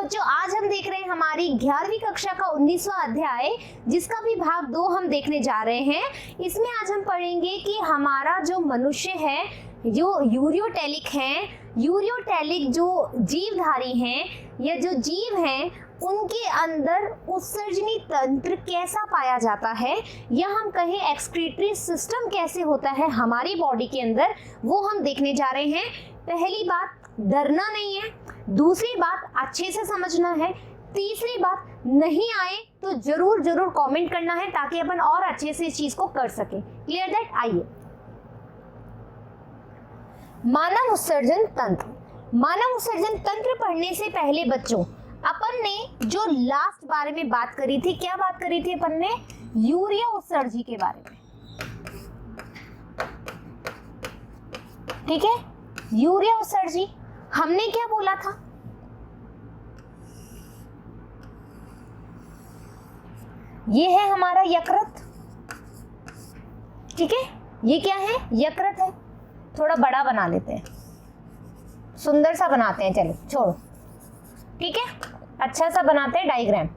बच्चों आज हम देख रहे हैं हमारी 11वीं कक्षा का 19वां अध्याय, जिसका भी भाग 2 हम देखने जा रहे हैं। इसमें आज हम पढ़ेंगे कि हमारा जो मनुष्य है, जो यूरियोटेलिक हैं, यूरियोटेलिक जो जीवधारी हैं या जो जीव हैं, उनके अंदर उत्सर्जनी तंत्र कैसा पाया जाता है, या हम कहें एक्सक्रीटरी सिस्टम कैसे होता है हमारी बॉडी के अंदर, वो हम देखने जा रहे हैं। पहली बात, डरना नहीं है। दूसरी बात, अच्छे से समझना है। तीसरी बात, नहीं आए तो जरूर जरूर कमेंट करना है ताकि अपन और अच्छे से इस चीज को कर सके। Clear that? आइए, मानव उत्सर्जन तंत्र। मानव उत्सर्जन तंत्र पढ़ने से पहले बच्चों, अपन ने जो लास्ट बारे में बात करी थी, क्या बात करी थी अपन ने? यूरिया उत्सर्जी के बारे में। ठीक है, यूरिया उत्सर्जी हमने क्या बोला था? ये है हमारा यकृत। ठीक है, ये क्या है? यकृत है। थोड़ा बड़ा बना लेते हैं, सुंदर सा बनाते हैं। चलो छोड़ो, ठीक है, अच्छा सा बनाते हैं डायग्राम।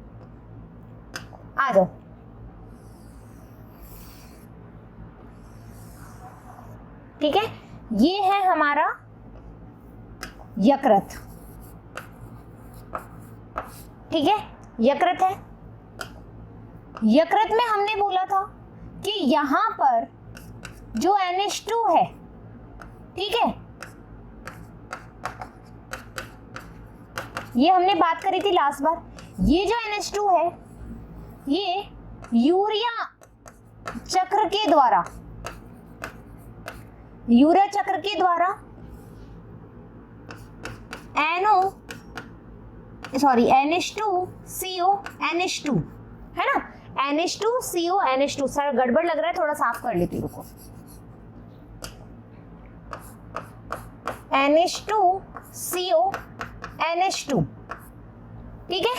आ जाओ। ठीक है, ये है हमारा यकृत। ठीक है, यकृत है। यकृत में हमने बोला था कि यहां पर जो NH2 है, ठीक है, ये हमने बात करी थी लास्ट बार। ये जो NH2 है, ये यूरिया चक्र के द्वारा, यूरिया चक्र के द्वारा NH2CO NH2 है ना, NH2CO NH2। सर गड़बड़ लग रहा है, थोड़ा साफ कर लेती हूँ, रुको। NH2CO NH2, ठीक है,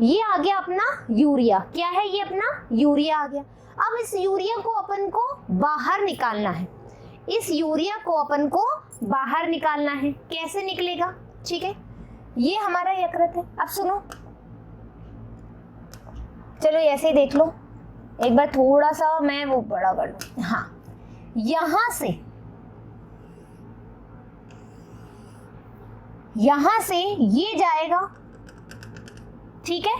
ये आ गया अपना यूरिया। क्या है ये? अपना यूरिया आ गया। अब इस यूरिया को अपन को बाहर निकालना है। इस यूरिया को अपन को बाहर निकालना है। कैसे निकलेगा? ठीक है, ये हमारा यकृत है। अब सुनो, चलो ऐसे ही देख लो एक बार, थोड़ा सा मैं वो बड़ा कर लूं। हाँ, यहां से ये जाएगा। ठीक है,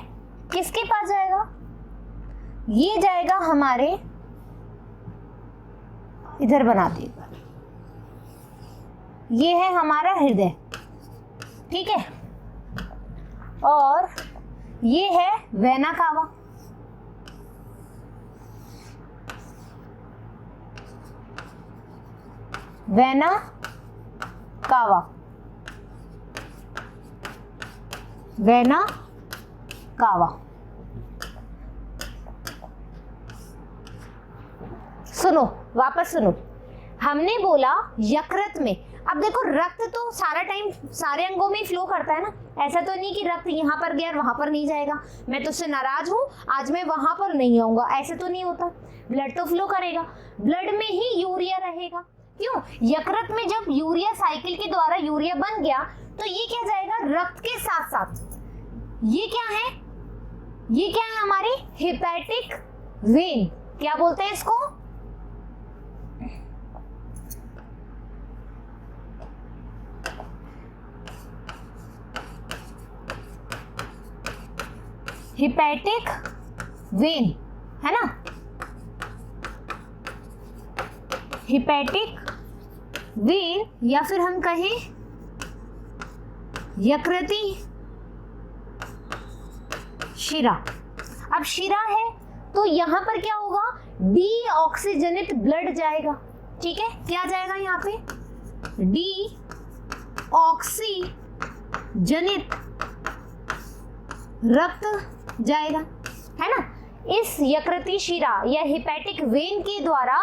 किसके पास जाएगा? ये जाएगा हमारे, इधर बनाते हैं, ये है हमारा हृदय। ठीक है, और ये है vena cava. Vena cava, vena cava. सुनो, वापस सुनो। हमने बोला यकृत में, अब देखो रक्त तो सारा टाइम सारे अंगों में फ्लो करता है ना। ऐसा तो नहीं कि रक्त यहाँ पर गया और वहां पर नहीं जाएगा। मैं तुझसे नाराज हूँ, आज मैं वहां पर नहीं आऊंगा, ऐसे तो नहीं होता। ब्लड तो फ्लो करेगा, ब्लड में ही यूरिया रहेगा। क्यों? यकृत में जब यूरिया साइकिल के द्वारा यूरिया बन गया तो ये क्या जाएगा? रक्त के साथ साथ। ये क्या है? ये क्या है? हमारी हेपेटिक वेन। क्या बोलते हैं इसको? हेपेटिक वेन, है ना, हेपेटिक वेन, या फिर हम कहें यकृती शिरा। अब शिरा है तो यहां पर क्या होगा? डीऑक्सीजनित ब्लड जाएगा। ठीक है, क्या जाएगा यहाँ पे? डीऑक्सीजनित रक्त जाएगा, है ना। इस यकृती शिरा या हेपेटिक वेन के द्वारा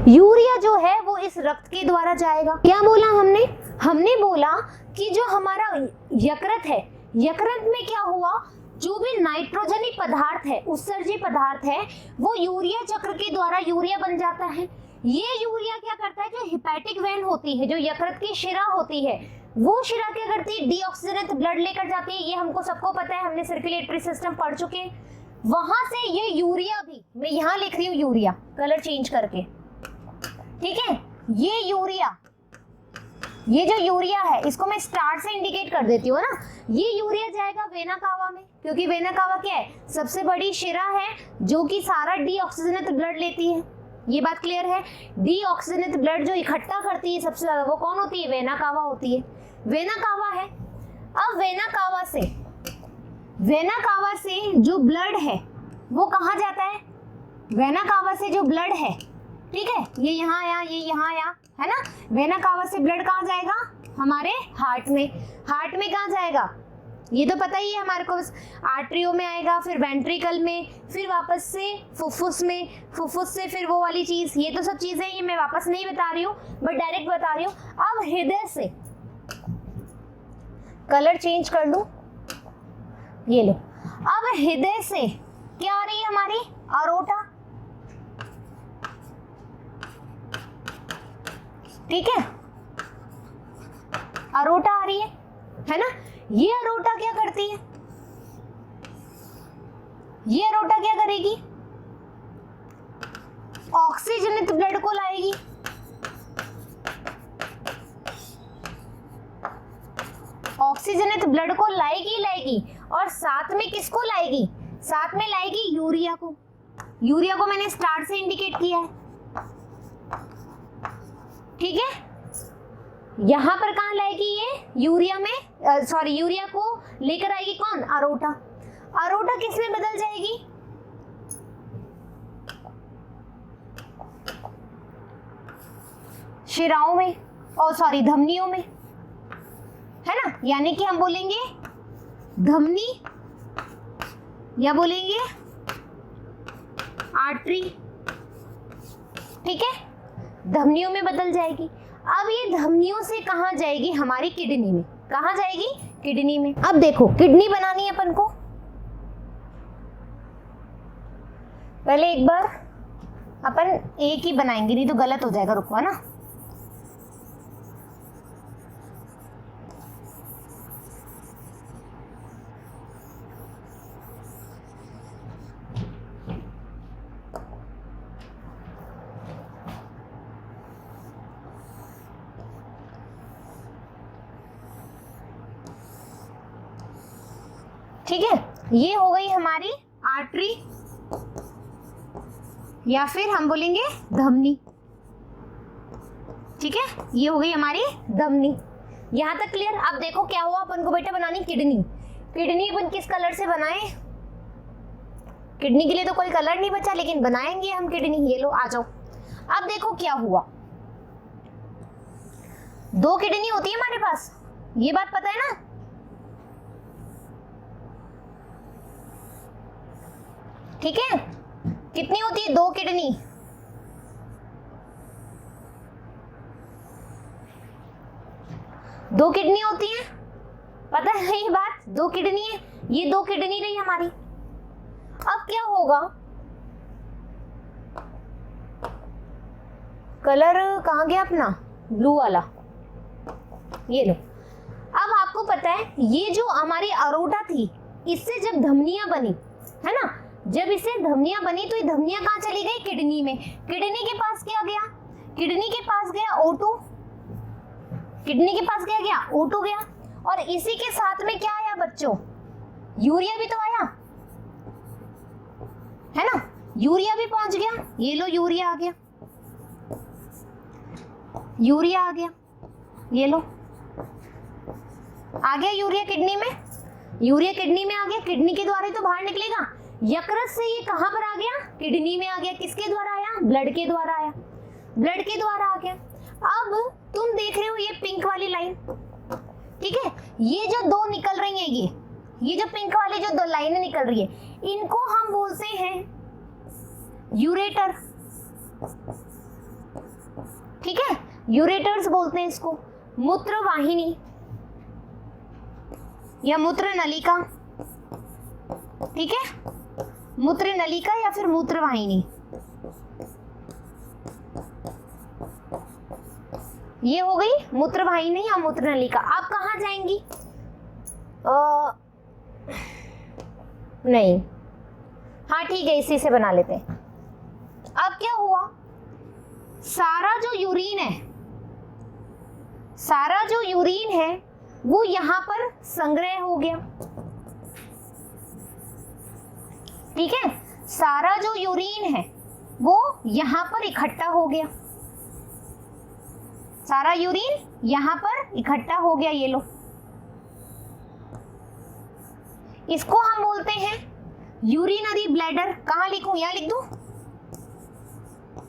यूरिया जो है वो इस रक्त के द्वारा जाएगा। क्या बोला हमने? हमने बोला कि जो हमारा यकृत है, यकृत में क्या हुआ? जो भी नाइट्रोजनी पदार्थ है, उत्सर्जी पदार्थ है, वो यूरिया चक्र के द्वारा यूरिया बन जाता है। ये यूरिया क्या करता है, जो हिपैटिक वेन होती है, जो यकृत की शिरा होती है, वो शिरा क्या करती है, डीऑक्सीजनेट ब्लड लेकर जाती है। ये हमको सबको पता है, हमने सर्कुलेटरी सिस्टम पढ़ चुके हैं। वहां से ये यूरिया भी, मैं यहाँ लिख रही हूँ यूरिया कलर चेंज करके, ठीक है। ये यूरिया, ये जो यूरिया है इसको मैं स्टार से इंडिकेट कर देती हूँ ना। ये यूरिया जाएगा वेना कावा में, क्योंकि वेना कावा क्या है, सबसे बड़ी शिरा है जो कि सारा डीऑक्सीजनेट ब्लड लेती है। ये बात क्लियर है। डीऑक्सीजनेट ब्लड जो इकट्ठा करती है सबसे ज्यादा, वो कौन होती है, वेना कावा होती है। वेना कावा है। अब वेना कावा से जो ब्लड है वो कहाँ जाता है, वेना कावा से जो ब्लड है, ठीक है, ये यहाँ आया, ये यहाँ आया, है ना। वेना कावा से ब्लड कहाँ जाएगा, हमारे हार्ट में। हार्ट में कहाँ जाएगा, ये तो पता ही है हमारे को, आर्टरियों में आएगा, फिर वेंट्रिकल में, फिर वापस से फुफ्फुस में, फुफ्फुस से फिर वो वाली चीज। ये तो सब चीजें ये मैं वापस नहीं बता रही हूँ, बट डायरेक्ट बता रही हूँ। अब हृदय से, कलर चेंज कर लूं, ये लो। अब हृदय से क्या आ रही है हमारी, अरोटा, ठीक है, अरोटा आ रही है ना। ये अरोटा क्या करती है, ये अरोटा क्या करेगी, ऑक्सीजनित ब्लड को लाएगी। ऑक्सीजनित ब्लड को लाएगी और साथ में किसको लाएगी, साथ में लाएगी यूरिया को। यूरिया को मैंने स्टार से इंडिकेट किया है, ठीक है। यहां पर कहां लाएगी ये, यूरिया में, सॉरी, यूरिया को लेकर आएगी कौन, अरोटा। अरोटा किस में बदल जाएगी, शिराओं में, और सॉरी धमनियों में, है ना। यानी कि हम बोलेंगे धमनी या बोलेंगे आर्टरी, ठीक है, धमनियों में बदल जाएगी। अब ये धमनियों से कहां जाएगी, हमारी किडनी में। कहां जाएगी, किडनी में। अब देखो, किडनी बनानी है अपन को, पहले एक बार अपन एक ही बनाएंगे, नहीं तो गलत हो जाएगा, रुको, है ना। ठीक है, ये हो गई हमारी आर्टरी, या फिर हम बोलेंगे धमनी, ठीक है, ये हो गई हमारी धमनी। यहां तक क्लियर। अब देखो क्या हुआ, अपन को बेटा बनानी किडनी। किडनी अपन किस कलर से बनाएं, किडनी के लिए तो कोई कलर नहीं बचा, लेकिन बनाएंगे हम किडनी। ये लो, आ जाओ। अब देखो क्या हुआ, दो किडनी होती है हमारे पास, ये बात पता है ना। ठीक है, कितनी होती है, दो किडनी। दो किडनी होती है, पता है ये बात, दो किडनी है, ये दो किडनी रही हमारी। अब क्या होगा, कलर कहाँ गया अपना, ब्लू वाला, ये लो। अब आपको पता है ये जो हमारी अरोटा थी, इससे जब धमनियां बनी, है ना, जब इससे धमनियां बनी तो ये धमनियां कहाँ चली गई, किडनी में। किडनी के पास क्या गया, किडनी के पास गया O2, किडनी के पास क्या गया, O2 गया। और इसी के साथ में क्या आया बच्चों, यूरिया भी तो आया, है ना, यूरिया भी पहुंच गया। ये लो, यूरिया आ गया, यूरिया आ गया, ये लो, आ गया यूरिया किडनी में। यूरिया किडनी में आ गया, किडनी के द्वारा ही तो बाहर निकलेगा। यकृत से ये कहां पर आ गया, किडनी में आ गया। किसके द्वारा आया, ब्लड के द्वारा आया, ब्लड के द्वारा आ गया। अब तुम देख रहे हो ये पिंक वाली लाइन, ठीक है, ये जो दो निकल रही है, ये जो पिंक वाली जो दो लाइनें निकल रही है, इनको हम बोलते हैं यूरेटर, ठीक है, यूरेटर्स बोलते हैं इसको। मूत्र वाहिनी या मूत्र नलिका, ठीक है, मूत्र नलिका या फिर मूत्र वाहिनी, ये हो गई मूत्र वाहिनी या मूत्र नलिका। आप कहाँ जाएंगी? नहीं, हाँ ठीक है, इसी से बना लेते हैं। अब क्या हुआ, सारा जो यूरिन है वो यहां पर संग्रह हो गया। ठीक है, सारा जो यूरिन है वो यहां पर इकट्ठा हो गया, सारा यूरिन यहां पर इकट्ठा हो गया। ये लो, इसको हम बोलते हैं यूरिनरी ब्लैडर। कहाँ लिखूं? यहां लिख दूं,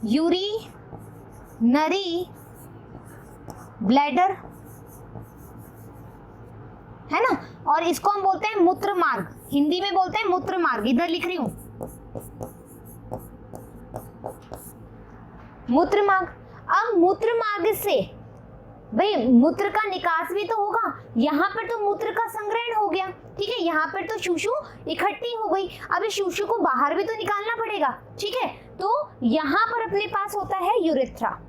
यूरिनरी ब्लैडर, है ना। और इसको हम बोलते हैं मूत्र मार्ग, हिंदी में बोलते हैं मूत्र मार्ग। इधर लिख रही हूं मूत्र मार्ग। अब मूत्र मार्ग से भाई मूत्र का निकास भी तो होगा, यहाँ पर तो मूत्र का संग्रहण हो गया। ठीक है, यहाँ पर तो शूशु इकट्ठी हो गई, अब इस शूशु को बाहर भी तो निकालना पड़ेगा। ठीक है, तो यहाँ पर अपने पास होता है यूरेथ्रा,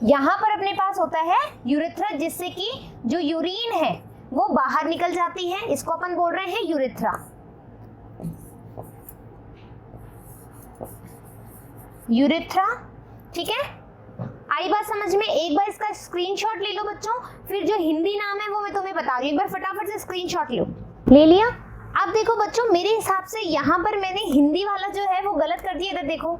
यहाँ पर अपने पास होता है यूरेथ्रा, जिससे कि जो यूरिन है वो बाहर निकल जाती है। इसको अपन बोल रहे हैं यूरेथ्रा। यूरेथ्रा, ठीक है, आई बात समझ में? एक बार इसका स्क्रीनशॉट ले लो बच्चों, फिर जो हिंदी नाम है वो मैं तुम्हें बता रही हूँ। एक बार फटाफट से स्क्रीनशॉट लो। ले लिया? अब देखो बच्चों, मेरे हिसाब से यहाँ पर मैंने हिंदी वाला जो है वो गलत कर दिया। इधर देखो,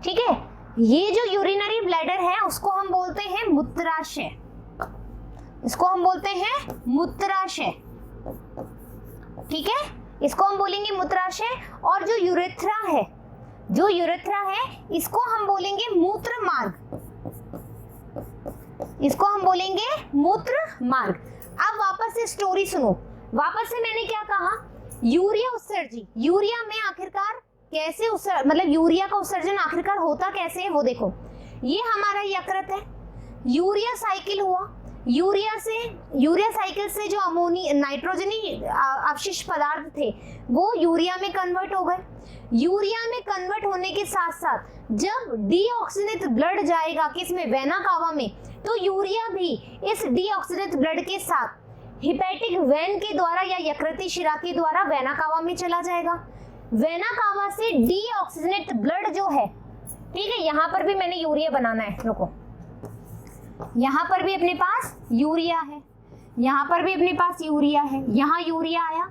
ठीक है, ये जो यूरिनरी ब्लैडर है उसको हम बोलते हैं मूत्राशय, इसको हम बोलते हैं मूत्राशय। ठीक है, इसको हम बोलेंगे मूत्राशय। और जो यूरेथ्रा है इसको हम बोलेंगे मूत्र मार्ग, इसको हम बोलेंगे मूत्र मार्ग। अब वापस से स्टोरी सुनो। वापस से मैंने क्या कहा, यूरिया उत्सर्जी, यूरिया में आखिरकार कैसे मतलब यूरिया का उत्सर्जन आखिरकार होता कैसे है वो देखो। ये हमारा यकृत है, यूरिया साइकिल हुआ, यूरिया साइकिल से जो नाइट्रोजनी अवशिष्ट पदार्थ थे वो यूरिया में कन्वर्ट हो गए। यूरिया में कन्वर्ट होने के साथ साथ जब डीऑक्सीनेट ब्लड जाएगा किसमें, वेना कावा में, तो यूरिया भी इस डीऑक्सीनेट ब्लड के साथ हिपैटिक वेन के द्वारा या यकृती शिरा के द्वारा वेना कावा में चला जाएगा। वेना कावा से डीऑक्सीनेट ब्लड जो है, ठीक है, यहाँ पर भी मैंने यूरिया बनाना है, रुको, यहाँ पर भी अपने पास यूरिया है, यहाँ पर भी अपने पास यूरिया है, यहाँ यूरिया आया,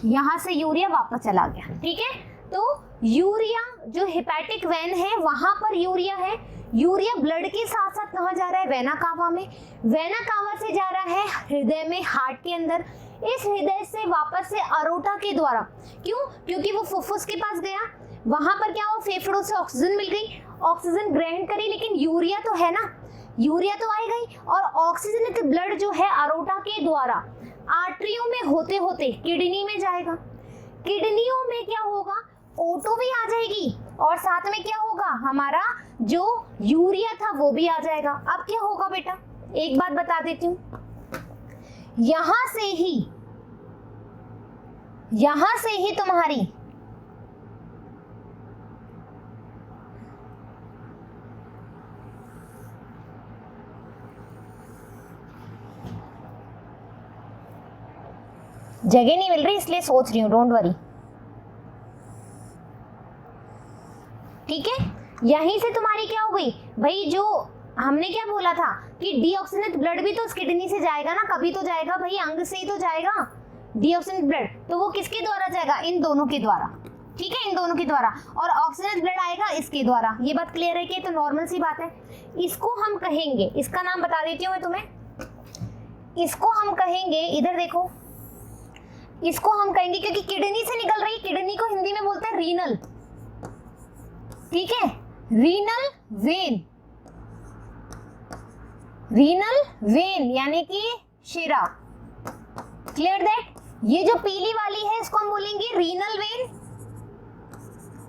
यहाँ से यूरिया वापस चला गया। ठीक है, तो यूरिया जो हेपेटिक वेन है वहां पर यूरिया है, यूरिया ब्लड के साथ साथ कहाँ जा रहा है, वेना कावा में, वेना कावा से जा रहा है हृदय में, हार्ट के अंदर, इस हृदय से वापस से अरोटा के द्वारा, क्यों, क्योंकि वो फुफ्फुस के पास गया, वहां पर क्या हुआ, फेफड़ों से ऑक्सीजन मिल गई, ऑक्सीजन ग्रहण करी, लेकिन यूरिया तो है ना, यूरिया तो आई गई, और ऑक्सीजनेटेड ब्लड जो है अरोटा के द्वारा आर्टरियों में होते होते किडनी में जाएगा, किडनियों में क्या होगा, O2 भी आ जाएगी, और साथ में क्या होगा, हमारा जो यूरिया था वो भी आ जाएगा। अब क्या होगा बेटा, एक बात बता देती हूँ, यहां से ही तुम्हारी जगह नहीं मिल रही इसलिए सोच रही हूँ, डोंट वरी। ठीक है, यहीं से तुम्हारी क्या हो गई भाई, जो हमने क्या बोला था कि डीऑक्सीनेट ब्लड भी तो किडनी से जाएगा ना, कभी तो जाएगा भाई, अंग से ही तो जाएगा डीऑक्सीनेट ब्लड, तो वो किसके द्वारा जाएगा, इन दोनों के द्वारा। ठीक है, इन दोनों के द्वारा, और ऑक्सीजन ब्लड आएगा इसके द्वारा। ये बात क्लियर है कि तो नॉर्मल सी बात है। इसको हम कहेंगे, इसका नाम बता देती हूँ मैं तुम्हें, इसको हम कहेंगे, इधर देखो, इसको हम कहेंगे, क्योंकि किडनी से निकल रही, किडनी को हिंदी में बोलते हैं रीनल। ठीक है, रीनल वेन, रीनल वेन यानी कि शिरा। Clear that? ये जो पीली वाली है इसको हम बोलेंगे रीनल वेन,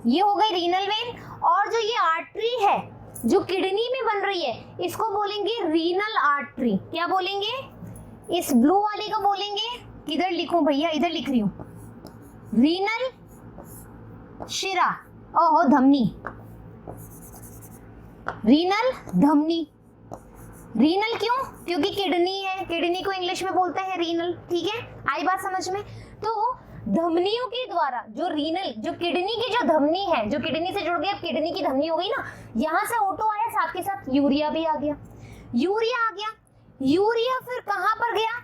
ये हो गई रीनल वेन। और जो ये आर्टरी है जो किडनी में बन रही है इसको बोलेंगे रीनल आर्टरी। क्या बोलेंगे, इस ब्लू वाली को बोलेंगे, किधर लिखूं भैया, इधर लिख रही हूं, रीनल शिरा, ओहो धमनी, रीनल धमनी। रीनल क्यों? क्योंकि किडनी है, किडनी को इंग्लिश में बोलते हैं रीनल। ठीक है, आई बात समझ में? तो धमनियों के द्वारा जो रीनल, जो किडनी की जो धमनी है, जो किडनी से जुड़ गई, अब किडनी की धमनी हो गई ना, यहाँ से O2 आया, साथ के साथ यूरिया भी आ गया। यूरिया आ गया, यूरिया फिर कहाँ पर गया?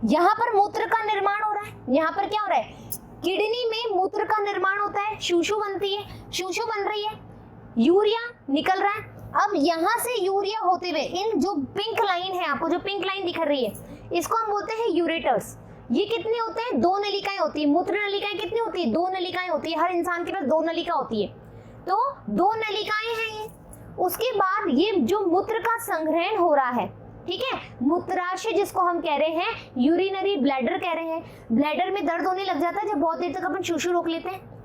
यहाँ पर मूत्र का निर्माण हो रहा है। यहाँ पर क्या हो रहा है? किडनी में मूत्र का निर्माण होता है, शूशु बनती है, शूशु बन रही है, यूरिया निकल रहा है। अब यहाँ से यूरिया होते हुए इन जो पिंक लाइन है, आपको जो पिंक लाइन दिख रही है, इसको हम बोलते हैं यूरेटर्स। ये कितने होते हैं? 2 नलिकाएं होती है। मूत्र नलिकाएं कितनी होती है? 2 नलिकाएं होती है। हर इंसान के पास 2 नलिका होती है, तो 2 नलिकाएं हैं ये। उसके बाद ये जो मूत्र का संग्रहण हो रहा है, ठीक है, मूत्राशय जिसको हम कह रहे हैं, यूरिनरी ब्लैडर कह रहे हैं। ब्लैडर में दर्द होने लग जाता है जब बहुत देर तक अपन शूशु रोक लेते हैं।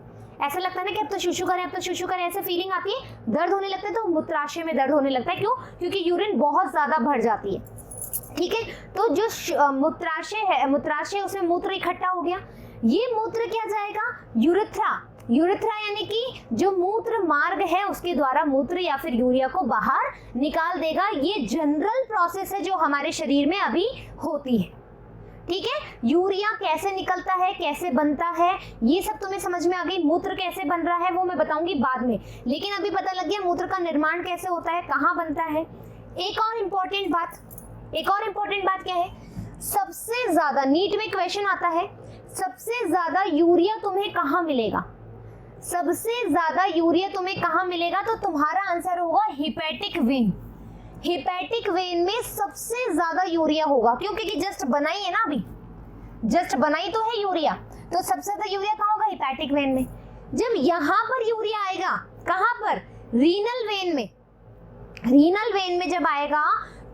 ऐसा लगता है ना कि अब तो शूशु करें, अब तो शूशु करें, ऐसे फीलिंग आती है, दर्द होने लगता है, तो मूत्राशय में दर्द होने लगता है। क्यों? क्योंकि यूरिन बहुत ज्यादा भर जाती है। ठीक है, तो जो मूत्राशय है, मूत्राशय उसमें मूत्र इकट्ठा हो गया, ये मूत्र क्या जाएगा? यूरेथ्रा। यूरेथ्रा यानी कि जो मूत्र मार्ग है उसके द्वारा मूत्र या फिर यूरिया को बाहर निकाल देगा। ये जनरल प्रोसेस है जो हमारे शरीर में अभी होती है। ठीक है, यूरिया कैसे निकलता है, कैसे बनता है, ये सब तुम्हें समझ में आ गई। मूत्र कैसे बन रहा है वो मैं बताऊंगी बाद में, लेकिन अभी पता लग गया मूत्र का निर्माण कैसे होता है, कहाँ बनता है। एक और इम्पोर्टेंट बात क्या है? सबसे ज्यादा नीट में क्वेश्चन आता है, सबसे ज्यादा यूरिया तुम्हें कहाँ मिलेगा? सबसे ज्यादा यूरिया तुम्हें कहाँ मिलेगा? तो तुम्हारा आंसर होगा हिपैटिक वेन। हिपैटिक वेन में सबसे ज्यादा यूरिया होगा। क्यों? क्योंकि जस्ट बनाई है ना, अभी जस्ट बनाई तो है यूरिया, तो सबसे ज्यादा यूरिया कहाँ होगा? हिपैटिक वेन में। जब यहाँ पर यूरिया आएगा, कहाँ पर? रीनल वेन में। रीनल वेन में जब आएगा,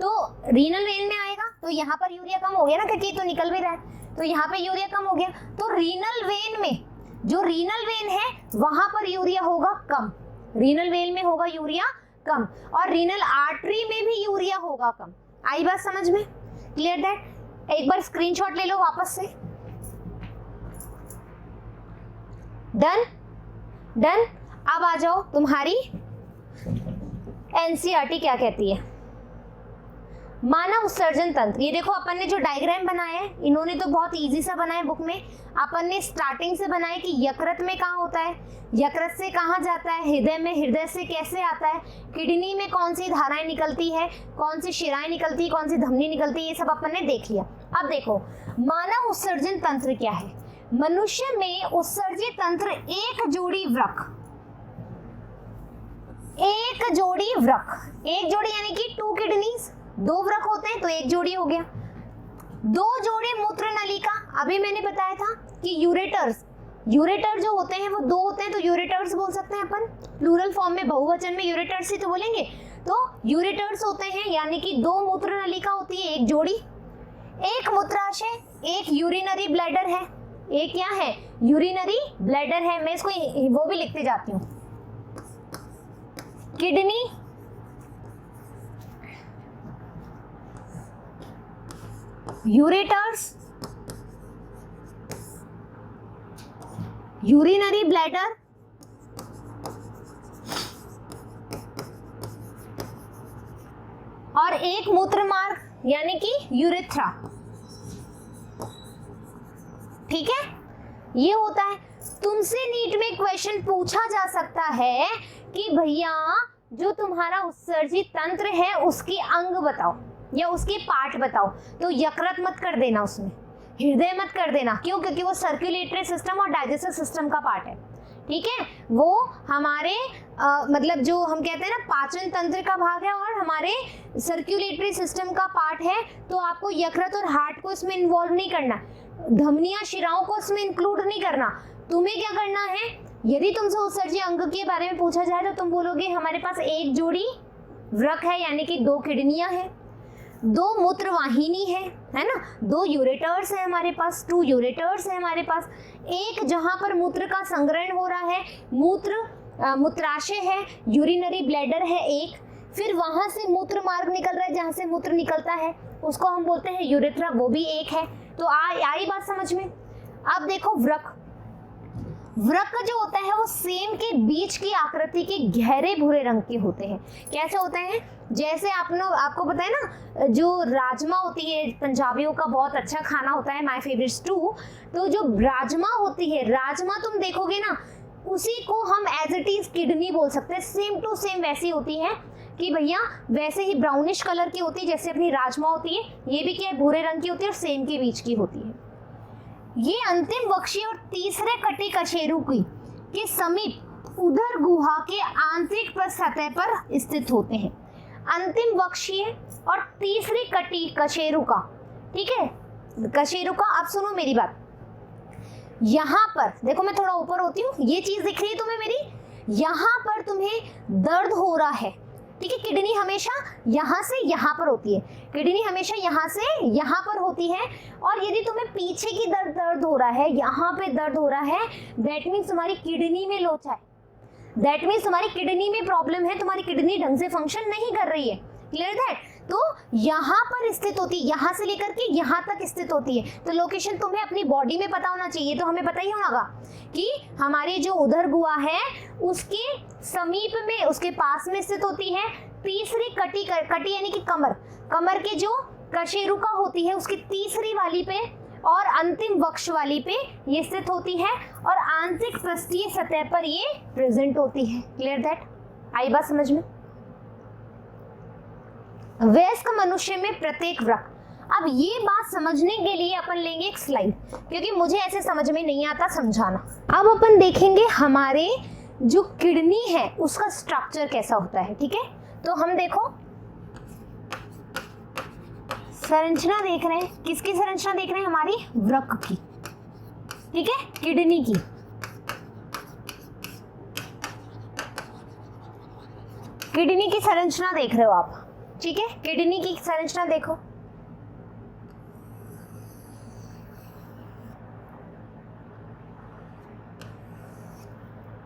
तो रीनल वेन में आएगा तो यहाँ पर यूरिया कम हो गया ना, क्योंकि तो निकल भी रहा है, तो यहाँ पे यूरिया कम हो गया। तो रीनल वेन में, जो रीनल वेन है वहां पर यूरिया होगा कम, रीनल वेन में होगा यूरिया कम, और रीनल आर्टरी में भी यूरिया होगा कम। आई बात समझ में? Clear that? एक बार स्क्रीनशॉट ले लो वापस से। Done done. अब आ जाओ, तुम्हारी एनसीईआरटी क्या कहती है? मानव उत्सर्जन तंत्र। ये देखो अपन ने जो डायग्राम बनाया है, इन्होंने तो बहुत इजी सा बनाया बुक में। अपन ने स्टार्टिंग से बनाया कि यकृत में कहाँ होता है, यकृत से कहाँ जाता है, हृदय में, हृदय से कैसे आता है, किडनी में कौन सी धाराएं निकलती है, कौन सी शिराएं निकलती है, कौन सी धमनी निकलती है, ये सब अपन ने देख लिया। अब देखो मानव उत्सर्जन तंत्र क्या है। मनुष्य में उत्सर्जित तंत्र एक जोड़ी वृक्क, एक जोड़ी वृक्क, एक जोड़ी यानी कि 2 किडनीज, 2 वृक्क होते हैं तो एक जोड़ी हो गया। 2 जोड़े मूत्र नलिका, अभी मैंने बताया था कि यूरेटर्स, यूरेटर जो होते हैं वो 2 होते हैं, तो यूरेटर्स बोल सकते हैं अपन, प्लूरल फॉर्म में, बहुवचन में यूरेटर्स ही तो बोलेंगे। तो यूरेटर्स होते हैं, यानी कि 2 मूत्र नलिका होती है, एक जोड़ी, एक मूत्राशय, एक यूरिनरी ब्लैडर है, एक क्या है? यूरिनरी ब्लैडर है। मैं इसको वो भी लिखते जाती हूँ, किडनी, यूरेटर्स, यूरिनरी ब्लैडर, और एक मूत्र मार्ग यानी कि यूरेथ्रा। ठीक है, ये होता है। तुमसे नीट में क्वेश्चन पूछा जा सकता है कि भैया जो तुम्हारा उत्सर्जित तंत्र है उसके अंग बताओ या उसके पार्ट बताओ, तो यकृत मत कर देना, उसमें हृदय मत कर देना। क्यों? क्योंकि वो सर्कुलेटरी सिस्टम और डाइजेस्टिव सिस्टम का पार्ट है। ठीक है, वो हमारे मतलब जो हम कहते हैं ना पाचन तंत्र का भाग है और हमारे सर्कुलेटरी सिस्टम का पार्ट है। तो आपको यकृत और हार्ट को इसमें इन्वॉल्व नहीं करना, धमनियां शिराओं को इसमें इंक्लूड नहीं करना। तुम्हें क्या करना है, यदि तुमसे उत्सर्जित अंग के बारे में पूछा जाए तो तुम बोलोगे हमारे पास एक जोड़ी वृक्क है, यानी कि 2 किडनियां हैं, 2 मूत्रवाहिनी है ना, 2 यूरेटर्स है हमारे पास, 2 यूरेटर्स है हमारे पास, एक जहां पर मूत्र का संग्रहण हो रहा है, मूत्राशय है, यूरिनरी ब्लैडर है एक, फिर वहां से मूत्र मार्ग निकल रहा है जहां से मूत्र निकलता है उसको हम बोलते हैं यूरेथ्रा, वो भी एक है। तो आई बात समझ में? अब देखो वृक्क, वृक्क जो होता है वो सेम के बीच की आकृति के गहरे भूरे रंग के होते हैं। कैसे होते हैं? जैसे आपको पता है ना, जो राजमा होती है, पंजाबियों का बहुत अच्छा खाना होता है, माय फेवरेट स्टू। तो जो राजमा होती है, राजमा तुम देखोगे ना, उसी को हम एज इट इज किडनी बोल सकते हैं। सेम टू सेम वैसी होती है कि भैया वैसे ही ब्राउनिश कलर की होती है जैसे अपनी राजमा होती है। ये भी क्या है? भूरे रंग की होती है और सेम के बीच की होती है। ये अंतिम वक्षीय और तीसरे कटी कशेरु के समीप उदर गुहा के आंतरिक सतह पर स्थित होते हैं। अंतिम वक्षीय और तीसरी कटी कशेरु का, ठीक है, कशेरु का। अब सुनो मेरी बात, यहाँ पर देखो, मैं थोड़ा ऊपर होती हूँ, ये चीज दिख रही है तुम्हें मेरी, यहाँ पर तुम्हें दर्द हो रहा है, ठीक है। किडनी हमेशा यहाँ से यहाँ पर होती है, किडनी हमेशा यहाँ से यहाँ पर होती है। और यदि तुम्हें पीछे की दर्द हो रहा है, यहाँ पे दर्द हो रहा है, दैट मीन्स तुम्हारी किडनी में लोचा है, दैट मीन्स तुम्हारी किडनी में प्रॉब्लम है, तुम्हारी किडनी ढंग से फंक्शन नहीं कर रही है। Clear that? तो यहाँ पर स्थित होती है, यहाँ से लेकर के यहाँ तक स्थित होती है। तो लोकेशन तुम्हें अपनी बॉडी में पता होना चाहिए, तो हमें पता ही होगा कि हमारी जो उदर गुहा है उसके समीप में, उसके पास में स्थित होती है। तीसरी कटी यानी कि कमर के जो कशेरुका होती है उसकी तीसरी वाली पे और अंतिम वक्ष वाली पे ये स्थित होती है और आंतरिक पृष्ठीय सतह पर ये प्रेजेंट होती है। Clear that? आई बात समझ में? वयस्क मनुष्य में प्रत्येक वृक्क। अब ये बात समझने के लिए अपन लेंगे एक स्लाइड, क्योंकि मुझे ऐसे समझ में नहीं आता समझाना। अब अपन देखेंगे हमारे जो किडनी है उसका स्ट्रक्चर कैसा होता है, ठीक है। तो हम देखो संरचना देख रहे हैं, किसकी संरचना देख रहे हैं? हमारी वृक्क की, ठीक है, किडनी की। किडनी की संरचना देख रहे हो आप, ठीक है, किडनी की संरचना देखो।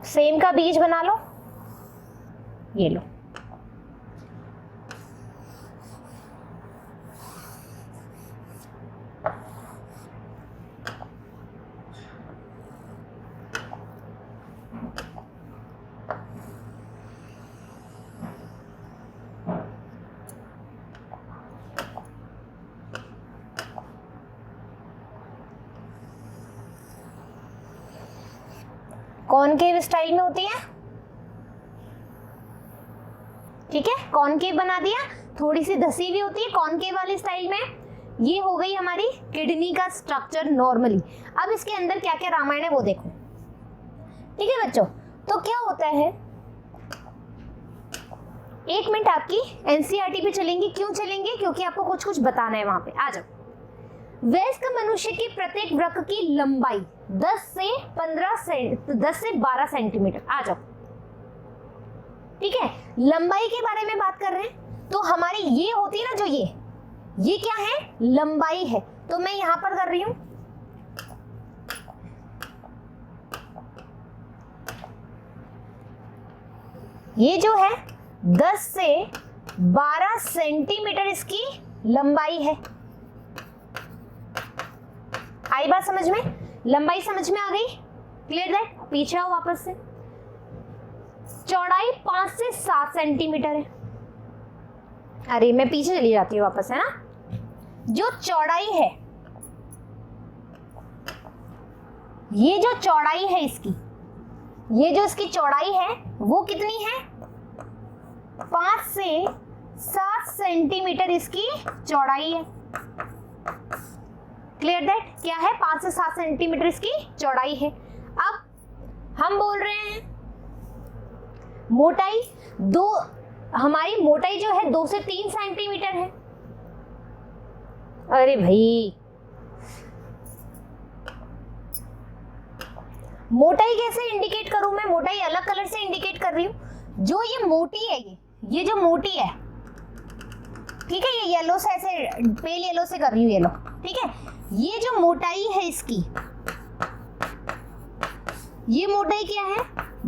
सेम का बीज बना लो, ये लो। कॉनकेव स्टाइल में होती है, ठीक है, कॉनकेव बना दिया। थोड़ी सी धसी हुई होती है कॉनकेव वाली स्टाइल में। ये हो गई हमारी किडनी का स्ट्रक्चर नॉर्मली। अब इसके अंदर क्या क्या रामायण है वो देखो, ठीक है बच्चों। तो क्या होता है, एक मिनट आपकी एनसीईआरटी पे चलेंगे। क्यों चलेंगे? क्योंकि आपको कुछ कुछ बताना है वहां पे। आ जाओ। वयस्क मनुष्य की प्रत्येक वृक्क की लंबाई 10 से 12 सेंटीमीटर। आ जाओ, ठीक है, लंबाई के बारे में बात कर रहे हैं। तो हमारी ये होती है ना, जो ये क्या है? लंबाई है। तो मैं यहां पर कर रही हूं, ये जो है 10 से 12 सेंटीमीटर इसकी लंबाई है। आई बात समझ में? लंबाई समझ में आ गई? Clear that? पीछे आओ वापस से। चौड़ाई 5 से 7 सेंटीमीटर है। अरे मैं पीछे चली जाती हूँ वापस, है ना। जो चौड़ाई है, ये जो चौड़ाई है इसकी, ये जो इसकी चौड़ाई है वो कितनी है? 5 से 7 सेंटीमीटर इसकी चौड़ाई है। Clear that? क्या है? 5 से 7 सेंटीमीटर इसकी चौड़ाई है। अब हम बोल रहे हैं मोटाई, हमारी मोटाई जो है 2 से 3 सेंटीमीटर है। अरे भाई, मोटाई कैसे इंडिकेट करूं मैं? मोटाई अलग कलर से इंडिकेट कर रही हूं। जो ये मोटी है, ये जो मोटी है, ठीक है, ये येलो से, ऐसे पेल येलो से कर रही हूं, येलो, ठीक है। ये जो मोटाई है इसकी, ये मोटाई क्या है?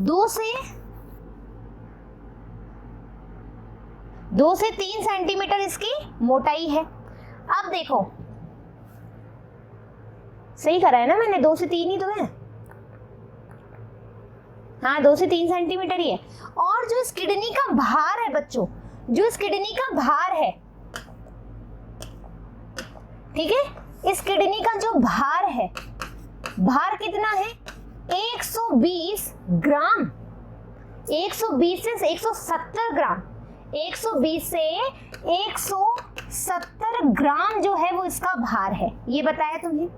2 से 3 सेंटीमीटर इसकी मोटाई है। अब देखो, सही करा है ना मैंने? 2 से 3 ही तो है। हाँ 2 से 3 सेंटीमीटर ही है। और जो इस किडनी का भार है बच्चों, जो इस किडनी का भार है, ठीक है, इस किडनी का जो भार है, भार कितना है 120 ग्राम, 120 से 170 ग्राम, 120 से 170 ग्राम जो है वो इसका भार है, ये बताया तुम्हें।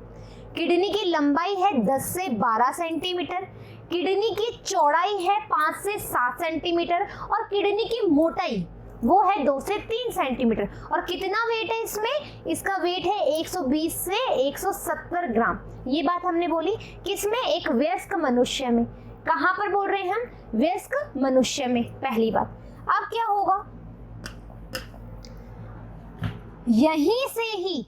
किडनी की लंबाई है 10 से 12 सेंटीमीटर, किडनी की चौड़ाई है 5 से 7 सेंटीमीटर और किडनी की मोटाई वो है 2 से 3 सेंटीमीटर। और कितना वेट है इसमें, इसका वेट है 120 से 170 ग्राम। ये बात हमने बोली किसमें, एक वयस्क मनुष्य में। कहां पर बोल रहे हैं हम, वयस्क मनुष्य में, पहली बात। अब क्या होगा, यहीं से ही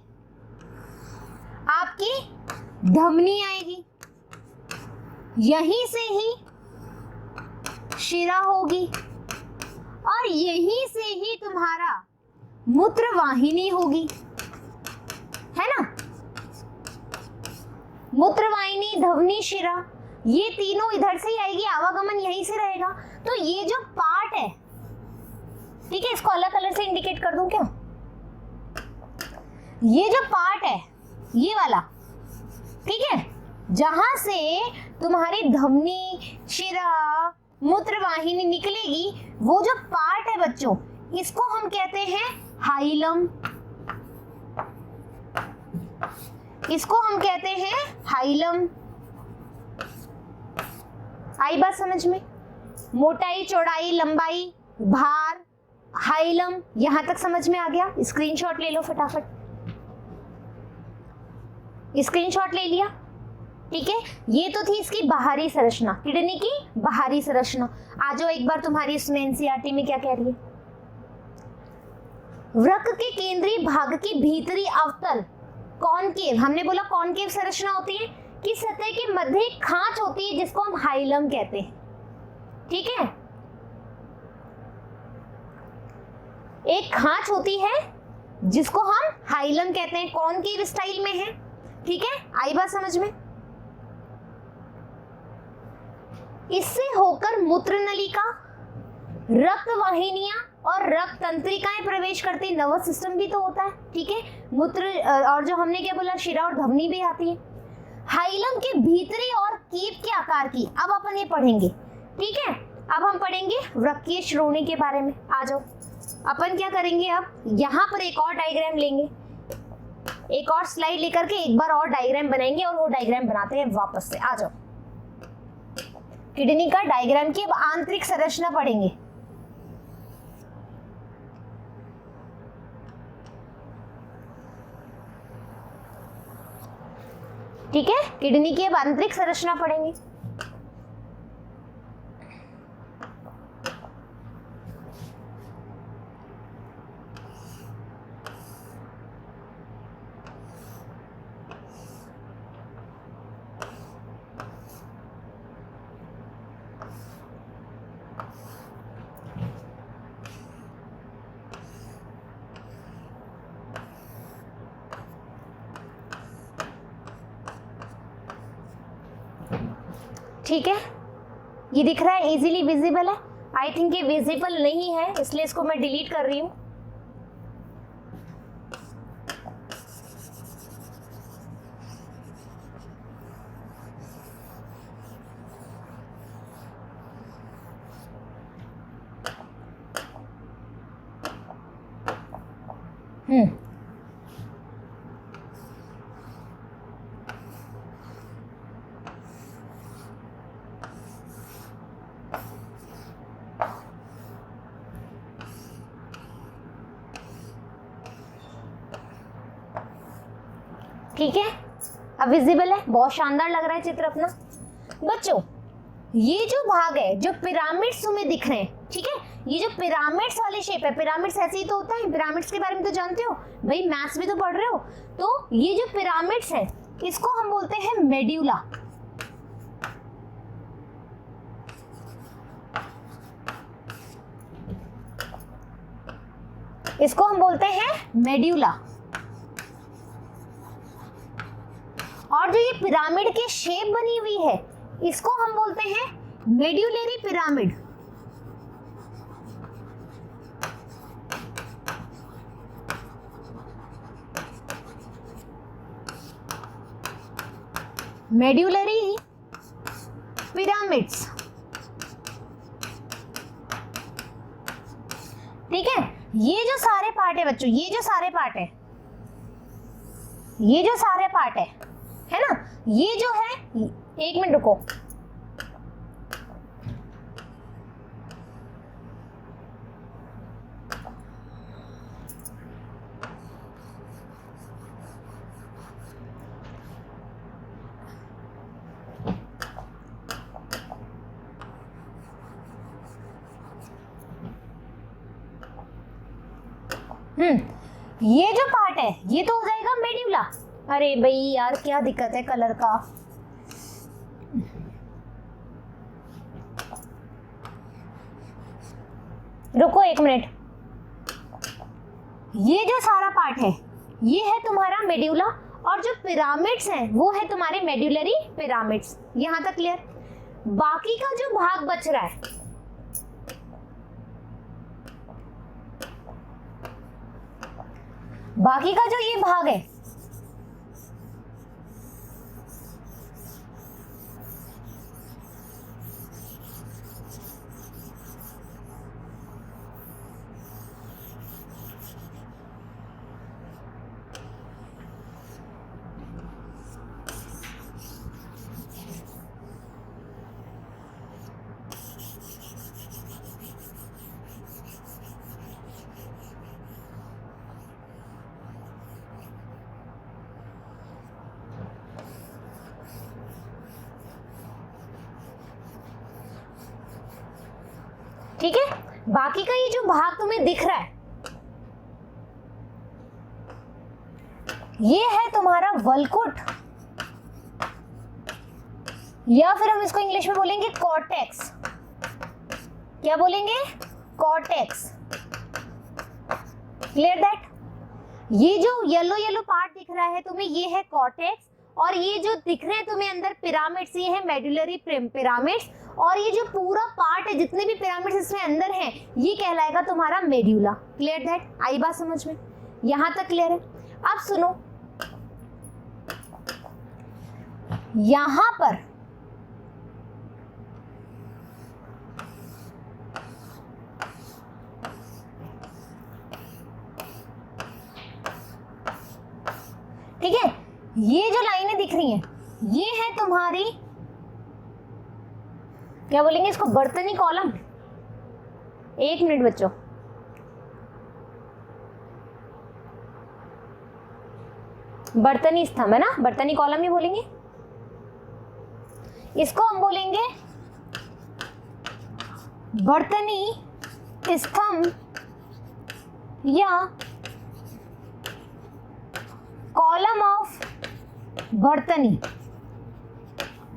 आपकी धमनी आएगी, यहीं से ही शिरा होगी और यहीं से ही तुम्हारा मूत्र वाहिनी होगी, है ना। मूत्र वाहिनी, धमनी, शिरा, ये तीनों इधर से ही आएगी, आवागमन यहीं से रहेगा। तो ये जो पार्ट है, ठीक है, इसको अलग कलर से इंडिकेट कर दूं क्या, ये जो पार्ट है ये वाला, ठीक है, जहां से तुम्हारी धमनी, शिरा, मूत्र वाहिनी निकलेगी, वो जो पार्ट है बच्चों, इसको हम कहते हैं हाइलम, इसको हम कहते हैं हाइलम। आई बात समझ में, मोटाई, चौड़ाई, लंबाई, भार, हाइलम, यहां तक समझ में आ गया। स्क्रीनशॉट ले लो फटाफट, स्क्रीनशॉट ले लिया, ठीक है। ये तो थी इसकी बाहरी संरचना, किडनी की बाहरी संरचना। आ जाओ एक बार, तुम्हारी इसमें एनसीईआरटी में क्या कह रही है, वृक्क के केंद्रीय भाग की भीतरी अवतल कॉनकेव, हमने बोला कॉनकेव संरचना होती है कि सतह के मध्य एक खांच होती है जिसको हम हाइलम कहते हैं, ठीक है। एक खांच होती है जिसको हम हाइलम कहते हैं, कॉनकेव स्टाइल में है, ठीक है। आई बात समझ में। इससे होकर मूत्र नलिका, रक्त वाहिनियां और रक्त तंत्रिकाएं प्रवेश करती, नर्वस सिस्टम भी तो होता है, ठीक है। मूत्र और जो हमने क्या बोला, शिरा और धमनी भी आती है। हाइलम के भीतरी और कीप के आकार की अब अपन ये पढ़ेंगे, ठीक है। अब हम पढ़ेंगे वृक्कीय श्रोणि के बारे में। आ जाओ, अपन क्या करेंगे, अब यहाँ पर एक और डायग्राम लेंगे, एक और स्लाइड लेकर के एक बार और डायग्राम बनाएंगे और वो डायग्राम बनाते हैं वापस से। आ जाओ, किडनी का डायग्राम की अब आंतरिक संरचना पढ़ेंगे। ठीक है, किडनी की अब आंतरिक संरचना पढ़ेंगे। ठीक है, ये दिख रहा है, इजीली विजिबल है। आई थिंक ये विजिबल नहीं है, इसलिए इसको मैं डिलीट कर रही हूं। ठीक है, अब विजिबल है, बहुत शानदार लग रहा है चित्र अपना। बच्चों, ये जो भाग है जो पिरामिड्स तुम्हें दिख रहे हैं, ठीक है, ये जो पिरामिड्स वाले शेप है, पिरामिड्स ऐसे ही तो होता है, पिरामिड्स के बारे में तो जानते हो भाई, मैथ्स भी तो पढ़ रहे हो। तो ये जो पिरामिड्स है इसको हम बोलते हैं मेड्यूला। इसको हम बोलते हैं मेड्यूला। और जो ये पिरामिड की शेप बनी हुई है इसको हम बोलते हैं मेड्यूलरी पिरामिड, मेड्यूलरी पिरामिड्स, ठीक है। ये जो सारे पार्ट है बच्चों, ये जो सारे पार्ट है, ये जो सारे पार्ट है ना, ये जो है, एक मिनट रुको, ये जो पार्ट है ये तो हो जाएगा मेड्यूला। अरे भाई यार क्या दिक्कत है कलर का, रुको एक मिनट। ये जो सारा पार्ट है ये है तुम्हारा मेड्यूला, और जो पिरामिड्स हैं वो है तुम्हारे मेड्यूलरी पिरामिड्स। यहां तक क्लियर? बाकी का जो भाग बच रहा है, बाकी का जो ये भाग है, ठीक है, बाकी का ये जो भाग तुम्हें दिख रहा है ये है तुम्हारा वल्कुट, या फिर हम इसको इंग्लिश में बोलेंगे कॉर्टेक्स। क्या बोलेंगे? कॉर्टेक्स। Clear that? ये जो येलो येलो पार्ट दिख रहा है तुम्हें ये है कॉर्टेक्स, और ये जो दिख रहे हैं तुम्हें अंदर पिरामिड्स ये है मेडुलरी पिरामिड्स, और ये जो पूरा पार्ट है जितने भी पिरामिड्स इसमें अंदर हैं ये कहलाएगा तुम्हारा मेड्यूला। Clear that? आई बात समझ में? यहां तक क्लियर है? अब सुनो, यहां पर ठीक है, ये जो लाइनें दिख रही हैं ये है तुम्हारी, क्या बोलेंगे इसको, बर्तनी कॉलम। एक मिनट बच्चों, बर्तनी स्तंभ है ना, बर्तनी कॉलम ही बोलेंगे इसको, हम बोलेंगे बर्तनी स्तंभ या कॉलम ऑफ बर्तनी।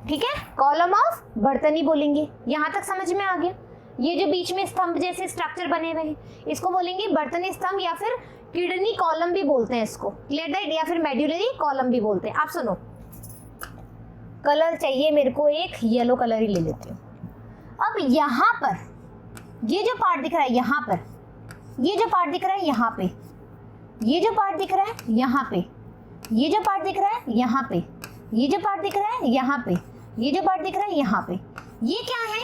ठीक है, कॉलम ऑफ बर्तनी बोलेंगे। यहां तक समझ में आ गया? ये जो बीच में स्तंभ जैसे स्ट्रक्चर बने हुए हैं इसको बोलेंगे बर्तनी स्तंभ, या फिर किडनी कॉलम भी बोलते हैं इसको। Clear that? या फिर मेड्यूलरी कॉलम भी बोलते हैं। आप सुनो, कलर चाहिए मेरे को, एक येलो कलर ही ले लेती हूँ। अब यहाँ पर ये जो पार्ट दिख रहा है, यहाँ पर ये जो पार्ट दिख रहा है, यहाँ पे ये जो पार्ट दिख रहा है, यहाँ पे ये जो पार्ट दिख रहा है, यहाँ पे ये जो पार्ट दिख रहा है, यहाँ पे ये जो पार्ट दिख रहा है, यहाँ पे, ये क्या है?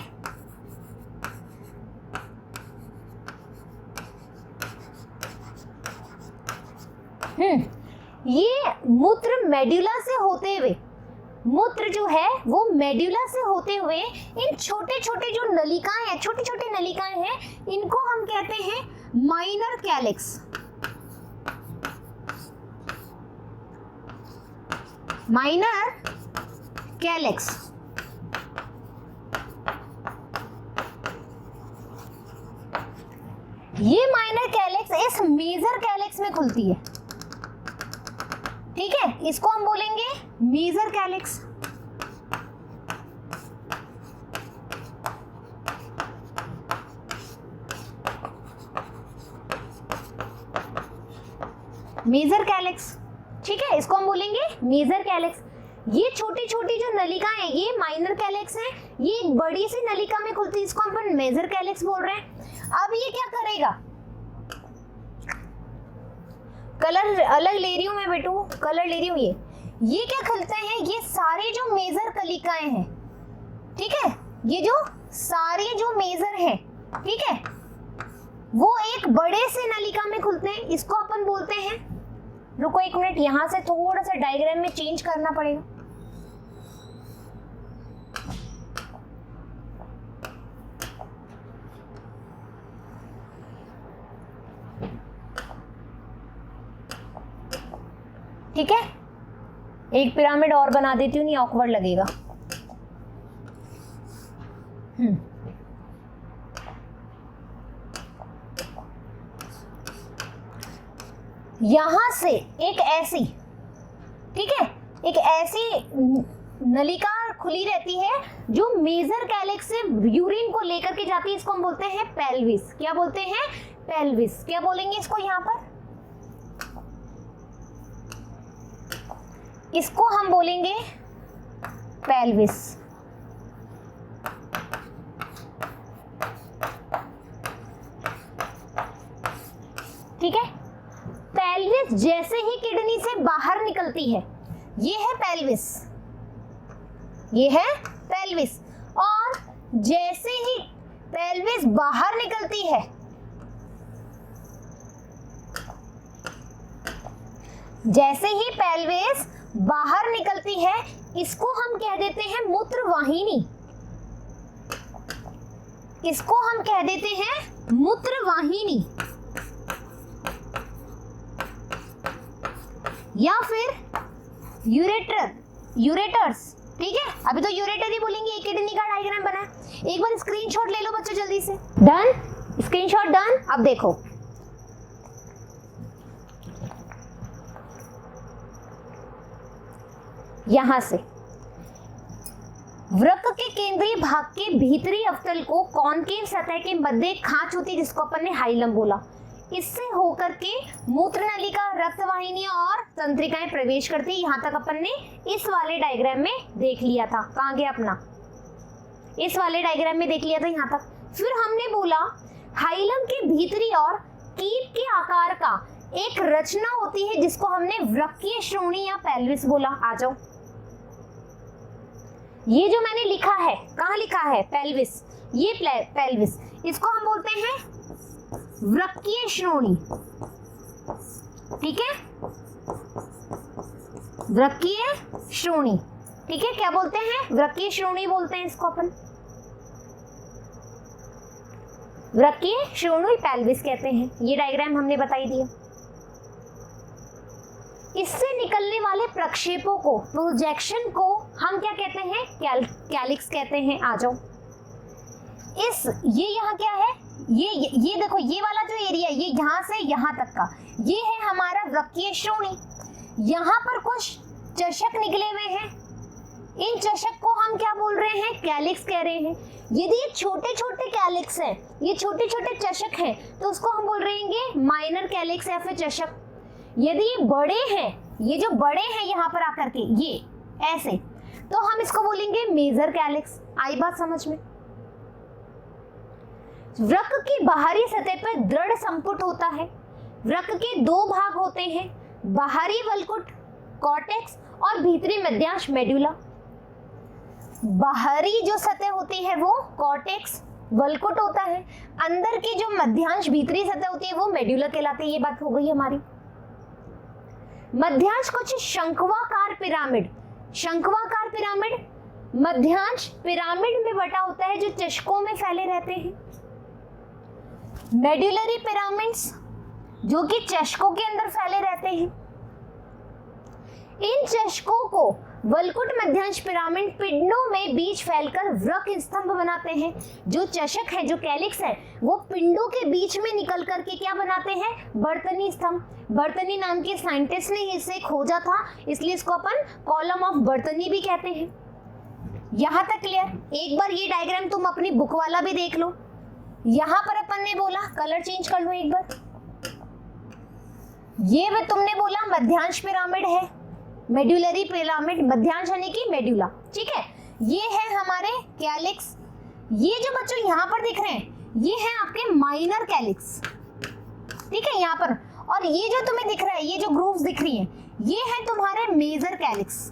ये मूत्र मेड्यूला से होते हुए, मूत्र जो है वो मेड्यूला से होते हुए इन छोटे छोटे जो नलिकाएं हैं, छोटी छोटी नलिकाएं हैं, इनको हम कहते हैं माइनर कैलिक्स। Minor calyx. ये माइनर कैलिक्स इस मेजर कैलिक्स में खुलती है। ठीक है, इसको हम बोलेंगे मेजर कैलिक्स। Major calyx. ठीक है, इसको हम बोलेंगे मेजर कैलिक्स। ये छोटी छोटी जो नलिकाएं हैं ये माइनर कैलिक्स हैं, ये एक बड़ी सी नलिका में खुलती है, इसको अपन मेजर कैलिक्स बोल रहे हैं। अब ये क्या करेगा, कलर अलग ले रही हूं मैं बेटू, कलर ले रही हूं। ये क्या खुलते हैं, ये सारे जो मेजर कलिकाएं हैं, ठीक है, ये जो सारे जो मेजर हैं, ठीक है, वो एक बड़े से नलिका में खुलते हैं, इसको अपन बोलते हैं, रुको एक मिनट, यहां से थोड़ा सा डायग्राम में चेंज करना पड़ेगा। ठीक है, एक पिरामिड और बना देती हूँ, नहीं ऑकवर्ड लगेगा। यहां से एक ऐसी, ठीक है, एक ऐसी नलिका खुली रहती है जो मेजर कैलिक्स से यूरिन को लेकर के जाती है, इसको हम बोलते हैं पेल्विस। क्या बोलते हैं, पेल्विस। क्या बोलेंगे इसको, यहां पर इसको हम बोलेंगे पेल्विस। ठीक है, पेल्विस जैसे ही किडनी से बाहर निकलती है, ये है पेल्विस, ये है पेल्विस। और जैसे ही पेल्विस बाहर निकलती है, जैसे ही पेल्विस बाहर निकलती है, इसको हम कह देते हैं मूत्रवाहिनी, इसको हम कह देते हैं मूत्रवाहिनी या फिर यूरेटर, यूरेटर्स। ठीक है, अभी तो यूरेटर ही बोलेंगे, एक किडनी का डायग्राम बना है। एक बार स्क्रीनशॉट ले लो बच्चों जल्दी से। Done, screenshot done. अब देखो, यहां से वृक्क के केंद्रीय भाग के भीतरी अवतल को कॉनकेव सतह के मध्य खांच होती है, जिसको अपन ने हाइलम बोला। इससे होकर के मूत्र नलिका, रक्तवाहिनियां और तंत्रिकाएं प्रवेश करती है। यहां तक अपन ने इस वाले डायग्राम में देख लिया था। कहां गया अपना, इस वाले डायग्राम में देख लिया था यहां तक। फिर हमने बोला हाइलम के भीतरी और कीट के आकार का एक रचना होती है, जिसको हमने वृक्कीय श्रोणी या पेल्विस बोला। आ जाओ, ये जो मैंने लिखा है, कहां लिखा है, पेल्विस, ये पेल्विस, इसको हम बोलते हैं वृक्कीय श्रोणी। ठीक है, वृक्कीय श्रोणी। ठीक है, क्या बोलते हैं, वृक्कीय श्रोणी बोलते हैं इसको अपन, वृक्कीय श्रोणी पेल्विस कहते हैं। ये डायग्राम हमने बताई दिया। इससे निकलने वाले प्रक्षेपों को, प्रोजेक्शन को हम क्या कहते हैं, कैलिक्स कहते हैं। आ जाओ, ये यहाँ क्या है, ये देखो, ये वाला जो एरिया, ये यहाँ से यहाँ तक का, ये है हमारा वृक्कीय श्रोणी। यहाँ पर कुछ चषक निकले हुए हैं, इन चषक को हम क्या बोल रहे हैं, कैलिक्स कह रहे हैं। यदि ये छोटे छोटे कैलिक्स हैं, ये छोटे छोटे चषक हैं, तो उसको हम बोल रहे हैं माइनर कैलिक्स या फिर चषक। यदि ये बड़े हैं, ये जो बड़े हैं यहाँ पर आकर के, ये ऐसे, तो हम इसको बोलेंगे मेजर कैलिक्स। आई बात समझ में। वृक्क की बाहरी सतह पर दृढ़ संपुट होता है। वृक्क के दो भाग होते हैं, बाहरी वल्कुट कॉर्टेक्स और भीतरी मध्यांश मेडुला। बाहरी जो सतह होती है वो कॉर्टेक्स वल्कुट होता है, अंदर की जो मध्यांश भीतरी सतह होती है वो मेडुला कहलाती है। ये बात हो गई हमारी। मध्यांश कुछ शंक्वाकार पिरामिड, शंक्वाकार पिरामिड, मध्यांश पिरामिड में बटा होता है जो चषकों में फैले रहते हैं। मेडुलरी पिरामिड्स जो कि चषकों के अंदर फैले रहते हैं। इन चषकों को वल्कुट मध्यांश पिरामिड पिंडों में बीच फैलकर वृक्क स्तंभ बनाते हैं। जो चषक है, जो कैलिक्स है, वो पिंडों के बीच में निकल करके क्या बनाते हैं, बर्तनी स्तंभ। बर्तनी नाम के साइंटिस्ट ने इसे खोजा था, इसलिए इसको अपन कॉलम ऑफ बर्तनी भी कहते हैं। यहां तक क्लियर। एक बार ये डायग्राम तुम अपनी बुक वाला भी देख लो। यहां पर अपन ने बोला, कलर चेंज कर लो एक बार, ये तुमने बोला मध्यांश पिरामिड है, मेड्यूलरी पिरामिड, मध्यांश यानी कि मेड्यूला, ठीक है। ये है हमारे कैलिक्स। ये जो बच्चों यहाँ पर दिख रहे हैं ये है आपके माइनर कैलिक्स, ठीक है, यहाँ पर। और ये जो तुम्हें दिख रहा है, ये जो ग्रूव्स दिख रही हैं, ये है तुम्हारे मेजर कैलिक्स,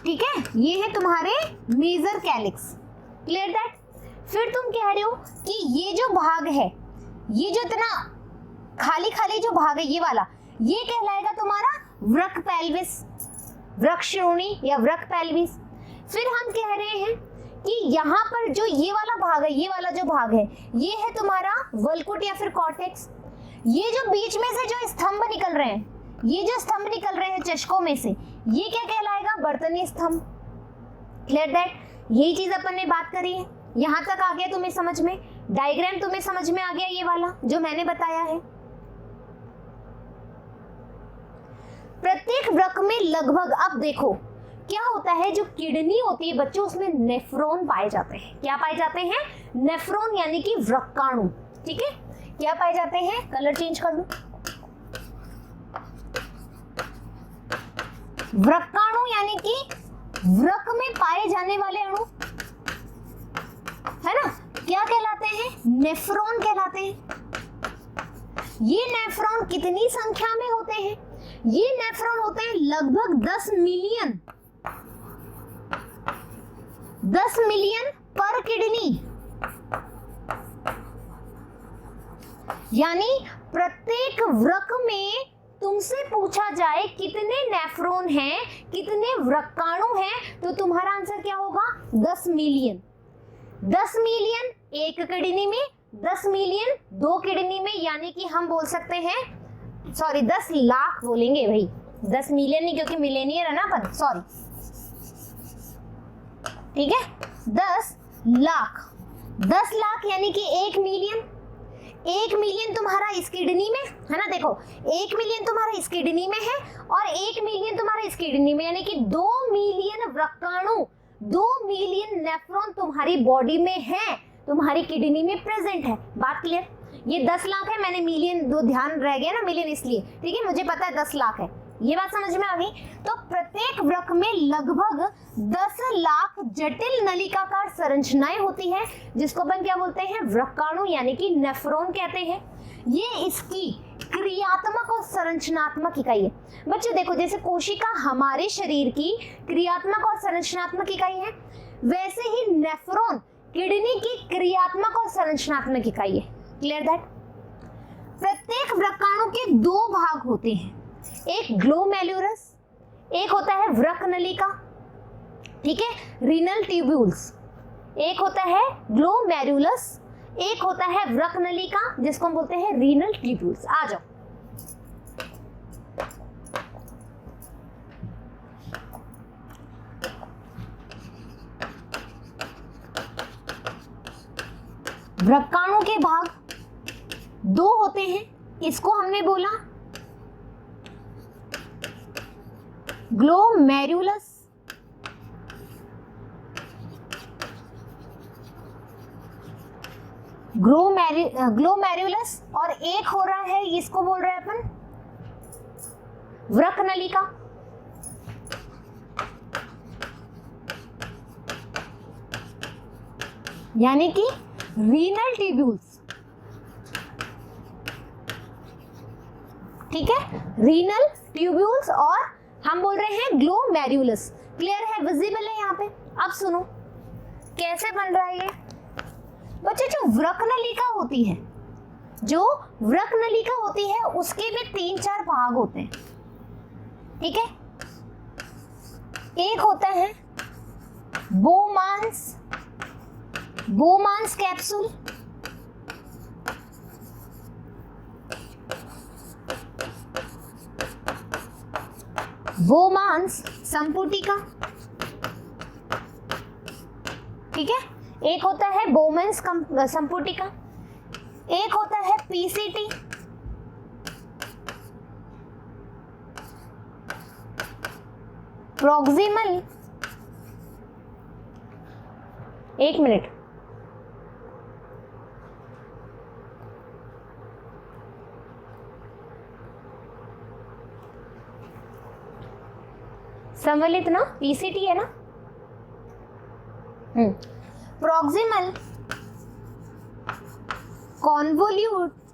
ठीक है, ये है तुम्हारे मेजर कैलिक्स। Clear that? फिर तुम कह रहे हो कि ये जो भाग है, ये जो इतना खाली खाली जो भाग है ये वाला, ये कहलाएगा तुम्हारा वृक पेल्विस, वृक श्रोणी या वृक पेल्विस। फिर हम कह रहे हैं कि यहाँ पर जो ये वाला भाग है, ये वाला जो भाग है, ये है तुम्हारा वल्कुट या फिर कॉर्टेक्स। ये जो बीच में से जो स्तंभ निकल रहे हैं, ये जो स्तंभ निकल रहे हैं चषकों में से, ये क्या कहलाएगा? बर्तनी स्तंभ। Clear that? यही चीज अपन ने बात करी है। यहाँ तक आ गया तुम्हें समझ में? डायग्राम तुम्हें समझ में आ गया ये वाला जो मैंने बताया है? प्रत्येक वृक्क में लगभग, अब देखो क्या होता है, जो किडनी होती है बच्चों, उसमें नेफ्रॉन पाए जाते हैं। क्या पाए जाते हैं? नेफ्रॉन यानी कि वृक्काणु, ठीक है। क्या पाए जाते हैं? कलर चेंज कर दो। वृक्काणु यानी कि वृक्क में पाए जाने वाले अणु, है ना, क्या कहलाते हैं? नेफ्रॉन कहलाते हैं। ये नेफ्रॉन कितनी संख्या में होते हैं? ये नेफ्रॉन होते हैं लगभग 10 मिलियन, 10 मिलियन पर किडनी। यानी प्रत्येक वृक्क में तुमसे पूछा जाए कितने नेफ्रॉन हैं, कितने वृक्काणु हैं, तो तुम्हारा आंसर क्या होगा? 10 मिलियन। 10 मिलियन एक किडनी में, 10 मिलियन 2 किडनी में, यानी कि हम बोल सकते हैं, सॉरी 10 लाख बोलेंगे भाई, 10 मिलियन नहीं, क्योंकि मिलेनियर है ना अपन, सॉरी, ठीक है। 10 लाख, 10 लाख यानी कि 1 मिलियन। 1 मिलियन तुम्हारा इस किडनी में है ना, देखो 1 मिलियन तुम्हारा इस किडनी में है और 1 मिलियन तुम्हारा इस किडनी में, यानी कि 2 मिलियन वृक्काणु, 2 मिलियन नेफ्रॉन तुम्हारी बॉडी में है, तुम्हारी किडनी में प्रेजेंट है। बात क्लियर? ये 10 लाख है, मैंने मिलियन दो ध्यान रह गया ना, मिलियन इसलिए, ठीक है, मुझे पता है 10 लाख है, ये बात समझ में आ गई। तो प्रत्येक वृक्क में लगभग 10 लाख जटिल नलिकाकार संरचनाएं होती हैं, जिसको अपन क्या बोलते हैं? वृक्काणु यानी कि नेफ्रॉन कहते हैं। ये इसकी क्रियात्मक और संरचनात्मक इकाई है। बच्चों देखो, जैसे कोशिका हमारे शरीर की क्रियात्मक और संरचनात्मक इकाई है, वैसे ही नेफ्रॉन किडनी की क्रियात्मक और संरचनात्मक इकाई है। Clear that? प्रत्येक वृक्काणु के 2 भाग होते हैं, एक ग्लोमेरुलस, एक होता है वृक्क नलिका, ठीक है, रीनल ट्यूब्यूल्स। एक होता है ग्लोमेरुलस, एक होता है वृक्क नलिका, जिसको हम बोलते हैं रीनल ट्यूब्यूल्स। आ जाओ, वृक्काणु के भाग 2 होते हैं, इसको हमने बोला ग्लोमेरुलस, ग्लोमेरुलस, और एक हो रहा है, इसको बोल रहे हैं अपन वृक्क नलिका। यानी कि रीनल ट्यूब्यूल्स, ठीक है, रीनल ट्यूब्यूल्स, और हम बोल रहे हैं ग्लोमेरुलस। क्लियर है? विजिबल है यहाँ पे? अब सुनो कैसे बन रहा है ये बच्चे। जो वृक्क नलिका होती है, जो वृक्क नलिका होती है, उसके भी 3-4 भाग होते हैं, ठीक है। एक होता है बोमांस, बोमांस कैप्सूल, बोमांस संपुटिका, ठीक है। एक होता है बोमांस संपुटिका, एक होता है पीसीटी, प्रॉक्सिमल, एक मिनट, सम्मिलित ना, पीसीटी है ना। Proximal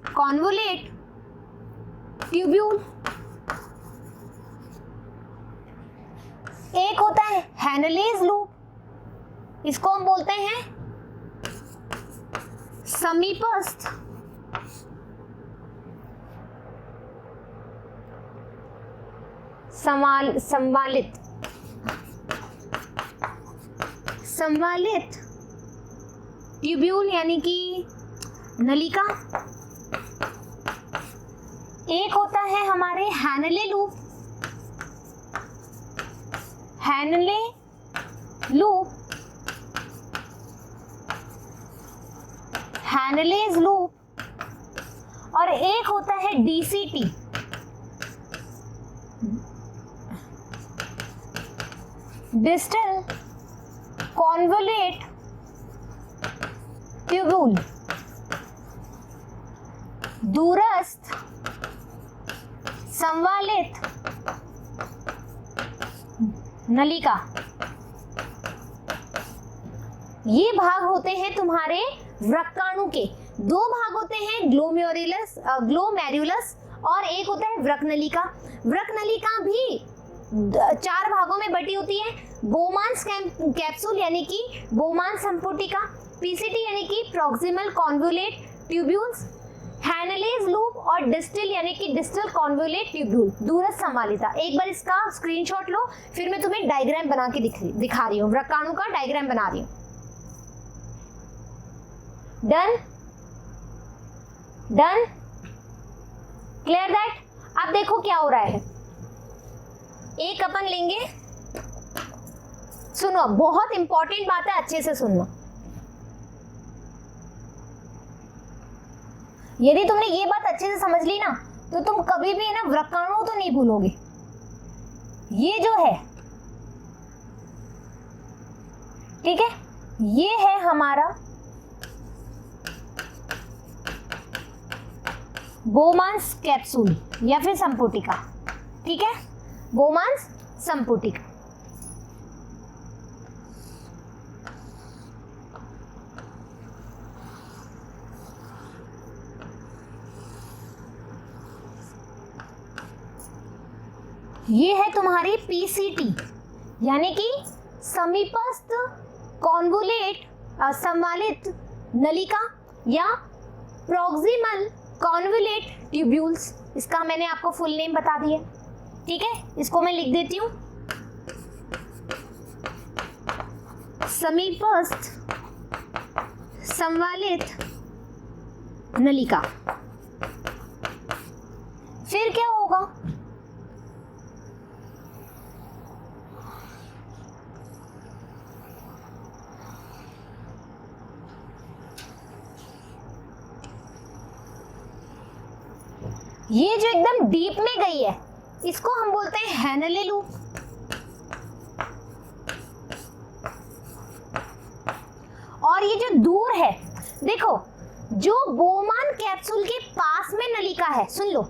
convoluted tubule. एक होता है हैनलेज लूप, इसको हम बोलते हैं समीपस्थ संवालित ट्यूब्यूल यानी कि नलिका। एक होता है हमारे हैनले लूप, हैनलेज लूप, और एक होता है डीसीटी, डिस्टल कॉन्वोलेट ट्यूब्यूल। दूरस्थ संवालित नलिका। ये भाग होते हैं तुम्हारे वृक्काणु के। दो भाग होते हैं, ग्लोमेरुलस और एक होता है वृक्कनलिका। वृक्कनलिका भी 4 भागों में बटी होती है। बोमांस कैप्सूल यानी कि बोमांस संपुटिका, पीसीटी यानी कि प्रॉक्सिमल कॉन्वोलेट ट्यूब्यूल्स, हैनलेज लूप और डिस्टल यानी कि डिस्टल कॉन्वोलेट ट्यूब्यूल, दूरस्थ संवालिता। एक बार इसका स्क्रीनशॉट लो, फिर मैं तुम्हें डायग्राम बना के दिखा रही हूँ, वृक्काणु का डायग्राम बना रही हूँ। Done clear that. अब देखो क्या हो रहा है। एक अपन लेंगे, सुनो बहुत इंपॉर्टेंट बात है, अच्छे से सुनना। यदि तुमने ये बात अच्छे से समझ ली ना, तो तुम कभी भी ना वृक्काणु तो नहीं भूलोगे। ये जो है, ठीक है, ये है हमारा बोमांस कैप्सूल या फिर संपुटिका, ठीक है, बोमांस संपुटिका। ये है तुम्हारी पीसीटी यानी कि समीपस्थ कॉन्वोलेट संवालित नलिका या प्रॉक्सिमल कॉन्वोलेट ट्यूब्यूल्स। इसका मैंने आपको फुल नेम बता दिया, ठीक है, इसको मैं लिख देती हूँ। समीपस्थ संवालित नलिका। फिर क्या होगा, ये जो एकदम डीप में गई है इसको हम बोलते हैं हैनले लूप। और ये जो दूर है, देखो जो बोमान कैप्सूल के पास में नलिका है, सुन लो,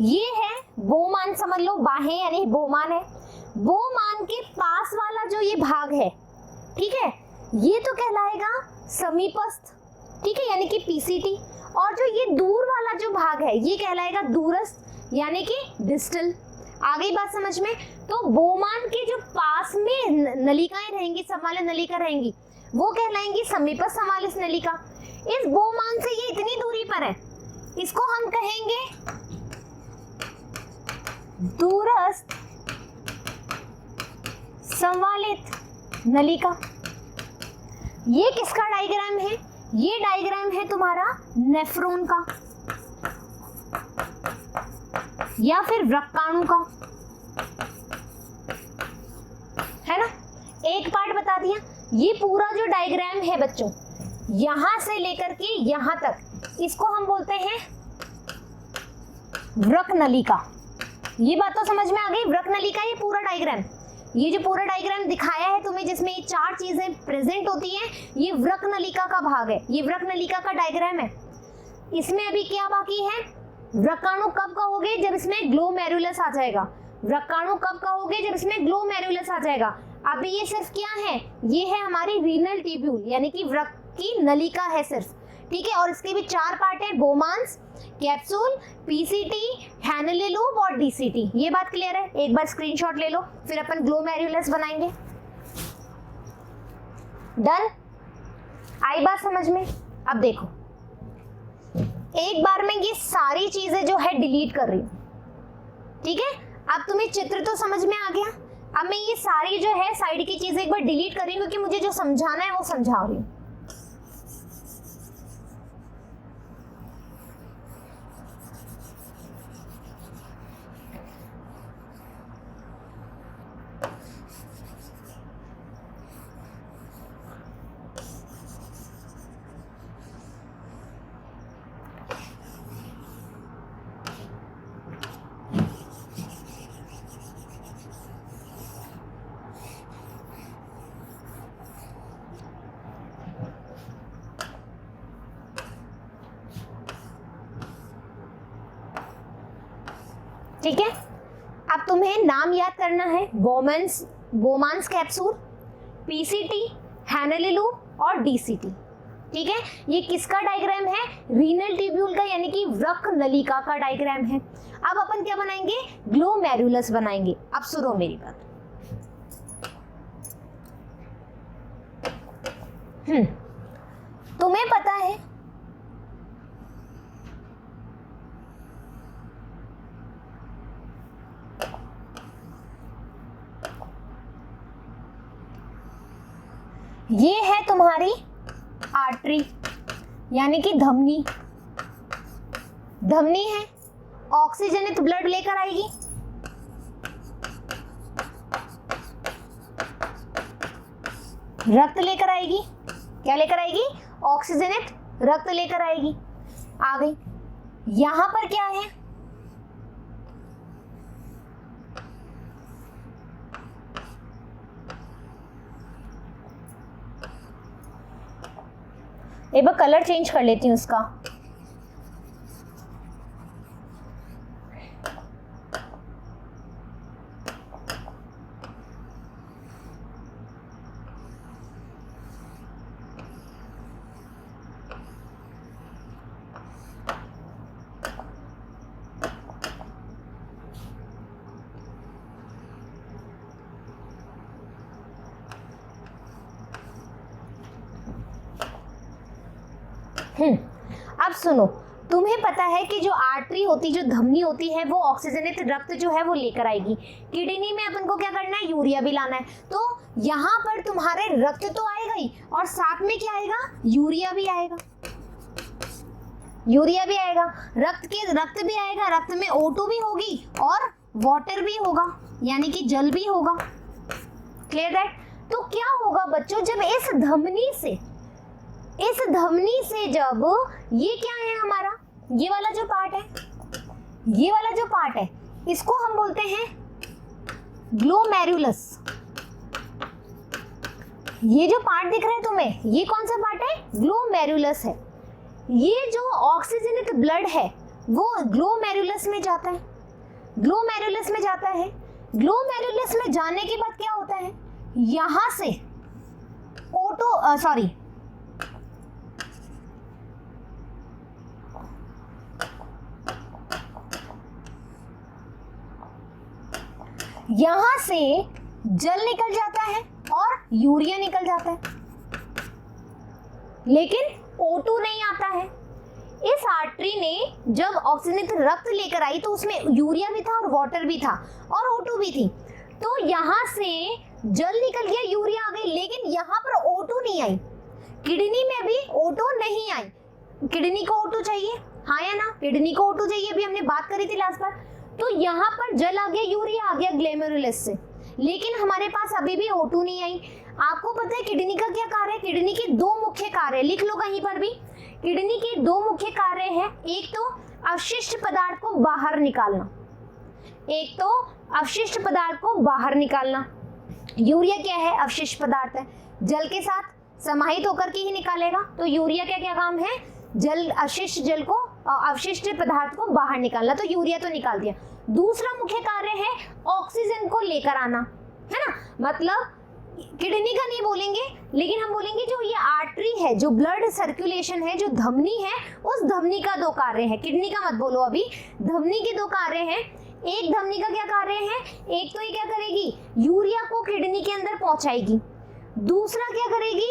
ये है बोमान, समझ लो बाहें यानी बोमान है। बोमान के पास वाला जो ये भाग है, ठीक है, ये तो कहलाएगा समीपस्थ, ठीक है, यानी कि पीसीटी। और जो ये दूर वाला जो भाग है ये कहलाएगा दूरस्थ यानी कि डिस्टल। आ गई बात समझ में। तो बोमान के जो पास में नलिकाएं रहेंगी, संवालित नलिका रहेंगी, वो कहलाएंगी समीपस्थ संवालित नलिका। इस बोमान से ये इतनी दूरी पर है, इसको हम कहेंगे दूरस्थ संवालित नलिका। ये किसका डायग्राम है, ये डायग्राम है तुम्हारा नेफ्रॉन का या फिर वृक्काणु का, है ना। एक पार्ट बता दिया। ये पूरा जो डायग्राम है बच्चों, यहां से लेकर के यहां तक, इसको हम बोलते हैं वृक्कनलिका। ये बात तो समझ में आ गई, वृक्कनलिका ये पूरा डायग्राम, ये जो पूरा डायग्राम दिखाया है तुम्हें जिसमें ये 4 चीजें प्रेजेंट होती हैं, ये वृक्कनलिका का भाग है, ये वृक्कनलिका का डायग्राम है। इसमें अभी क्या बाकी है, वृक्काणु कब कहोगे, जब इसमें ग्लोमेरुलस आ जाएगा। वृक्काणु कब कहोगे? जब इसमें ग्लोमेरुलस आ जाएगा। अभी ये सिर्फ क्या है? ये है हमारी रीनल ट्यूब्यूल, यानी कि वृक्क की नलिका है सिर्फ, ठीक है। और इसके भी 4 पार्ट है, बोमांस, कैप्सूल, पीसीटी, हैनले लूप और डीसीटी। ये बात क्लियर है? एक बार स्क्रीनशॉट ले लो, फिर अपन ग्लोमेरुलस बनाएंगे। डन? आई बात समझ में? अब देखो, एक बार मैं ये सारी चीजें जो है डिलीट कर रही हूँ, ठीक है। अब तुम्हें चित्र तो समझ में आ गया। अब मैं ये सारी जो है साइड की चीजें एक बार डिलीट कर रही हूँ, क्योंकि मुझे जो समझाना है वो समझा रही हूँ। ठीक है, अब तुम्हें नाम याद करना है, बोमांस कैप्सूल, पीसीटी, हैनले लूप और डीसीटी, ठीक है। ये किसका डायग्राम है? रीनल ट्यूब्यूल का, यानी कि वृक्क नलिका का डायग्राम है। अब अपन क्या बनाएंगे? ग्लोमेरुलस बनाएंगे। अब सुनो मेरी बात। तुम्हें पता है ये है तुम्हारी आर्टरी, यानी कि धमनी। धमनी है, ऑक्सीजनित ब्लड लेकर आएगी, रक्त लेकर आएगी। क्या लेकर आएगी? ऑक्सीजनित रक्त लेकर आएगी। आ गई। यहां पर क्या है? एक बार कलर चेंज कर लेती हूँ उसका। अब सुनो, तुम्हें पता है कि जो आर्टरी होती, जो धमनी होती है, वो ऑक्सीजनित रक्त जो है वो लेकर आएगी। किडनी में अपन को क्या करना है? यूरिया भी लाना है। तो यहाँ पर तुम्हारे रक्त तो आएगा ही, और साथ में क्या आएगा? यूरिया भी आएगा। यूरिया भी आएगा, रक्त भी आएगा। रक्त में O2 भी होगी और वाटर भी होगा, यानी कि जल भी होगा। Clear that? तो क्या होगा बच्चों, जब इस धमनी से जब ये क्या है हमारा, ये वाला जो पार्ट है, इसको हम बोलते हैं ग्लोमेरुलस। ये जो पार्ट दिख रहा है तुम्हें, ये कौन सा पार्ट है? ग्लोमेरुलस है। ये जो ऑक्सीजनित ब्लड है वो ग्लोमेरुलस में जाता है। ग्लोमेरुलस में जाने के बाद क्या होता है? यहां से यहां से जल निकल जाता है और यूरिया निकल जाता है, लेकिन O2 नहीं आता है। इस आर्टरी ने जब ऑक्सीजनित रक्त लेकर आई तो उसमें यूरिया भी था और वाटर भी था और O2 भी थी। तो यहां से जल निकल गया, यूरिया आ गई, लेकिन यहां पर O2 नहीं आई। किडनी में भी O2 नहीं आई। किडनी को O2 चाहिए, हाँ या ना? किडनी को O2 चाहिए, अभी हमने बात करी थी लास्ट बार। तो यहाँ पर जल आ गया, यूरिया आ गया ग्लोमेरुलस से, लेकिन हमारे पास अभी भी O2 नहीं आई। आपको पता है किडनी का क्या कार्य है? किडनी के 2 मुख्य कार्य, लिख लो कहीं पर भी। किडनी के 2 मुख्य कार्य हैं। एक तो अवशिष्ट पदार्थ को बाहर निकालना। यूरिया क्या है? अवशिष्ट पदार्थ है, जल के साथ समाहित होकर के ही निकालेगा। तो यूरिया क्या क्या काम है? अवशिष्ट जल को अवशिष्ट पदार्थ को बाहर निकालना, तो यूरिया तो निकाल दिया। दूसरा मुख्य कार्य है ऑक्सीजन को लेकर आना, है ना, मतलब किडनी का नहीं बोलेंगे, लेकिन हम बोलेंगे जो ये आर्टरी है, जो ब्लड सर्कुलेशन है, जो धमनी है, उस धमनी का दो कार्य है। किडनी का मत बोलो अभी, धमनी के दो कार्य हैं। एक धमनी का क्या कार्य है, एक तो ये क्या करेगी, यूरिया को किडनी के अंदर पहुंचाएगी, दूसरा क्या करेगी,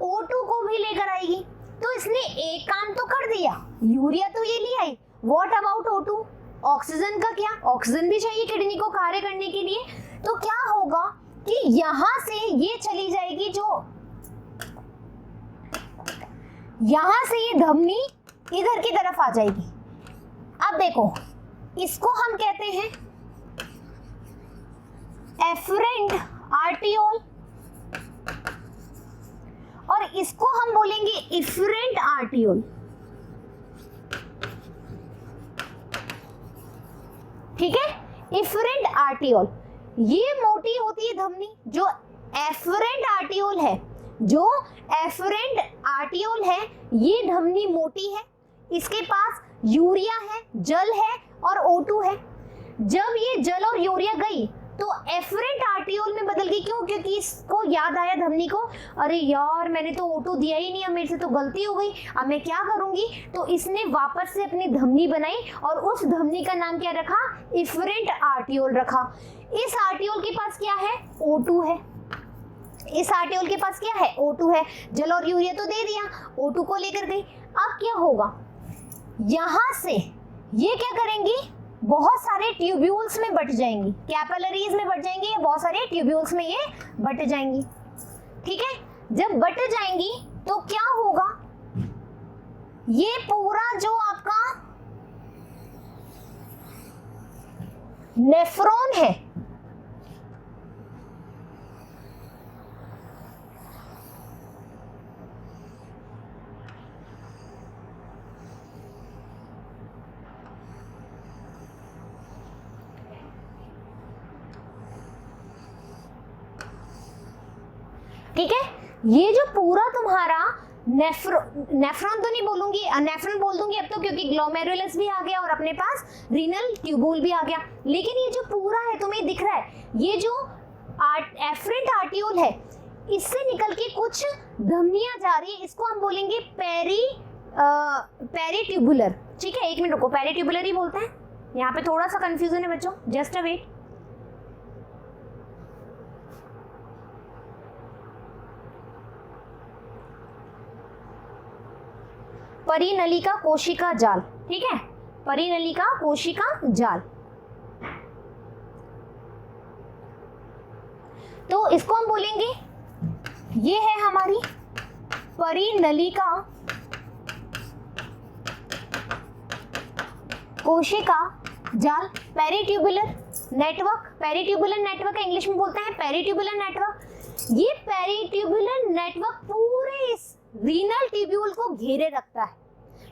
O2 को भी लेकर आएगी। तो इसने एक काम तो कर दिया, यूरिया तो ये ले आई, व्हाट अबाउट O2, ऑक्सीजन का क्या, ऑक्सीजन भी चाहिए किडनी को कार्य करने के लिए। तो क्या होगा कि यहां से ये चली जाएगी, जो यहां से ये धमनी इधर की तरफ आ जाएगी। अब देखो, इसको हम कहते हैं एफरेंट आर्टियोल और इसको हम बोलेंगे इफरेंट आर्टियोल। ठीक है, इफरेंट आर्टियोल ये मोटी होती है धमनी, जो एफरेंट आर्टियोल है, जो एफरेंट आर्टियोल है ये धमनी मोटी है, इसके पास यूरिया है, जल है और O2 है। जब ये जल और यूरिया गई तो एफरेंट आर्टियोल में बदल गई। क्यों? क्योंकि इसको याद आया धमनी को, अरे यार मैंने तो O2 दिया ही नहीं, अब मेरे से तो गलती हो गई, अब मैं क्या करूंगी। तो इसने वापस से अपनी धमनी बनाई और उस धमनी का नाम क्या रखा, इफरेंट आर्टियोल रखा। इस आर्टियोल के पास क्या है, O2 है। इस आर्टियोल के पास क्या है, O2 है। जल और यूरिया तो दे दिया, O2 को लेकर गई। अब क्या होगा, यहां से ये क्या करेंगी, बहुत सारे ट्यूब्यूल्स में बट जाएंगी, कैपिलरीज में बट जाएंगी, या बहुत सारे ट्यूब्यूल्स में ये बट जाएंगी। ठीक है, जब बट जाएंगी तो क्या होगा, ये पूरा जो आपका नेफ्रॉन है, ठीक है, ये जो पूरा तुम्हारा नेफ्रॉन तो नहीं बोलूंगी, नेफ्रॉन बोल दूंगी अब तो, क्योंकि ग्लोमेरुलस भी आ गया और अपने पास रीनल ट्यूबुल भी आ गया। लेकिन ये जो पूरा है तुम्हें दिख रहा है, ये जो एफरेंट आर्टियोल है, इससे निकल के कुछ धमनियां जा रही है, इसको हम बोलेंगे पेरीट्यूबुलर। ठीक है, एक मिनट रुको, पेरीट्यूबुलर ही बोलते हैं, यहाँ पे थोड़ा सा कंफ्यूजन है बच्चों, जस्ट अ वेट। परिनलिका कोशिका जाल, ठीक है, परिनलिका कोशिका जाल। तो इसको हम बोलेंगे, ये है हमारी परिनलिका कोशिका जाल, peritubular network. Peritubular network English में बोलते हैं पेरीट्यूबुलर नेटवर्क। ये पेरीट्यूबुलर नेटवर्क पूरे इस रीनल ट्यूब्यूल को घेरे रखता है,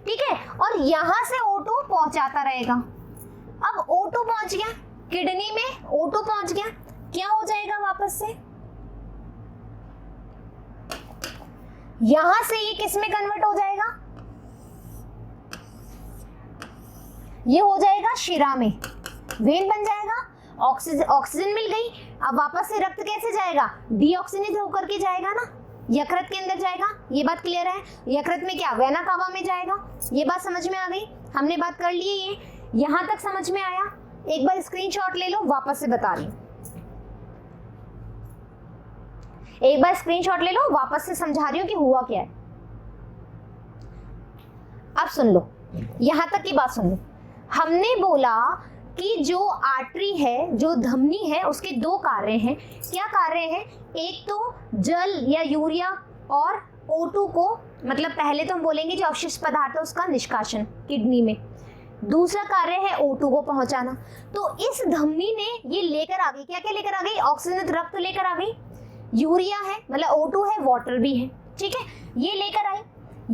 ठीक है, और यहां से O2 पहुंचाता रहेगा। अब O2 पहुंच गया किडनी में, O2 पहुंच गया, क्या हो जाएगा वापस से, यहां से ये किस में कन्वर्ट हो जाएगा, ये हो जाएगा शिरा में, वेन बन जाएगा, ऑक्सीजन मिल गई। अब वापस से रक्त कैसे जाएगा, डीऑक्सीनेज होकर के जाएगा ना, यकृत के अंदर जाएगा। ये बात क्लियर है, यकृत में क्या, वेना कावा में जाएगा। ये बात समझ में आ गई, हमने बात कर ली है, ये यहां तक समझ में आया। एक बार स्क्रीनशॉट ले लो, वापस से बता रही हूं, एक बार स्क्रीनशॉट ले लो, वापस से समझा रही हूं कि हुआ क्या है। अब सुन लो, यहां तक की बात सुन लो। हमने बोला कि जो आर्टरी है, जो धमनी है, उसके दो कार्य हैं। क्या कार्य हैं, एक तो जल या यूरिया और O2 को, मतलब पहले तो हम बोलेंगे जो अवशिष्ट पदार्थ है उसका निष्कासन किडनी में, दूसरा कार्य है O2 को पहुंचाना। तो इस धमनी ने ये लेकर आ गई, क्या क्या लेकर आ गई, ऑक्सीजन रक्त लेकर आ गई, यूरिया है मतलब O2 है, वाटर भी है, ठीक है, ये लेकर आई।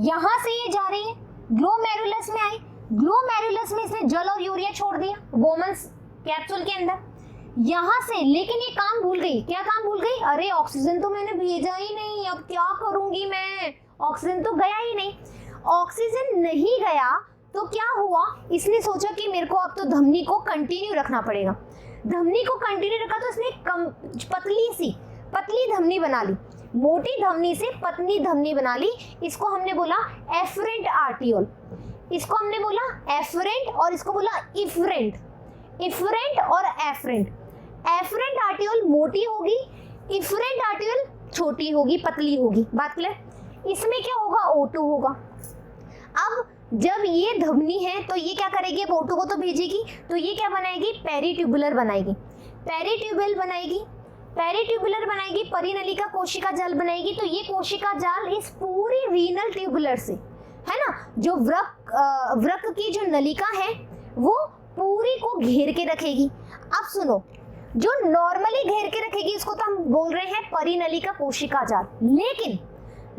यहां से ये जा रही है, ग्लोमेरुलस में आई, ग्लोमेरुलस में इसने जल और यूरिया छोड़ दिया बोमन्स कैप्सूल के अंदर। यहां से लेकिन ये काम भूल गई, क्या काम भूल गई, अरे ऑक्सीजन तो मैंने भेजा ही नहीं, अब क्या करूंगी मैं, ऑक्सीजन तो गया ही नहीं। ऑक्सीजन नहीं गया तो क्या हुआ, इसने सोचा कि मेरे को अब तो धमनी को कंटिन्यू रखना पड़ेगा। धमनी को कंटिन्यू रखा तो इसने पतली धमनी बना ली, मोटी धमनी से पतली धमनी बना ली। इसको हमने बोला एफरेंट आर्टियोल, इसको हमने बोला एफरेंट और इसको बोला इफरेंट। इफरेंट और एफरेंट, एफरेंट आर्टियोल मोटी होगी, इफरेंट आर्टियोल छोटी होगी, पतली होगी। बात क्लियर। इसमें क्या होगा, O2 होगा। अब जब ये धमनी है तो ये क्या करेगी, अब O2 को तो भेजेगी, तो ये क्या बनाएगी, पेरीट्यूबुलर बनाएगी, पेरीट्यूबुलर बनाएगी, पेरीट्यूबुलर बनाएगी, परिनलिका कोशिका जाल बनाएगी। तो ये कोशिका जाल इस पूरी रीनल ट्यूबुलर से, है ना, जो वृक्क की जो नलिका है वो पूरी को घेर के रखेगी। अब सुनो, जो नॉर्मली घेर के रखेगी इसको तो हम बोल रहे हैं परिनलिका कोशिका जाल। लेकिन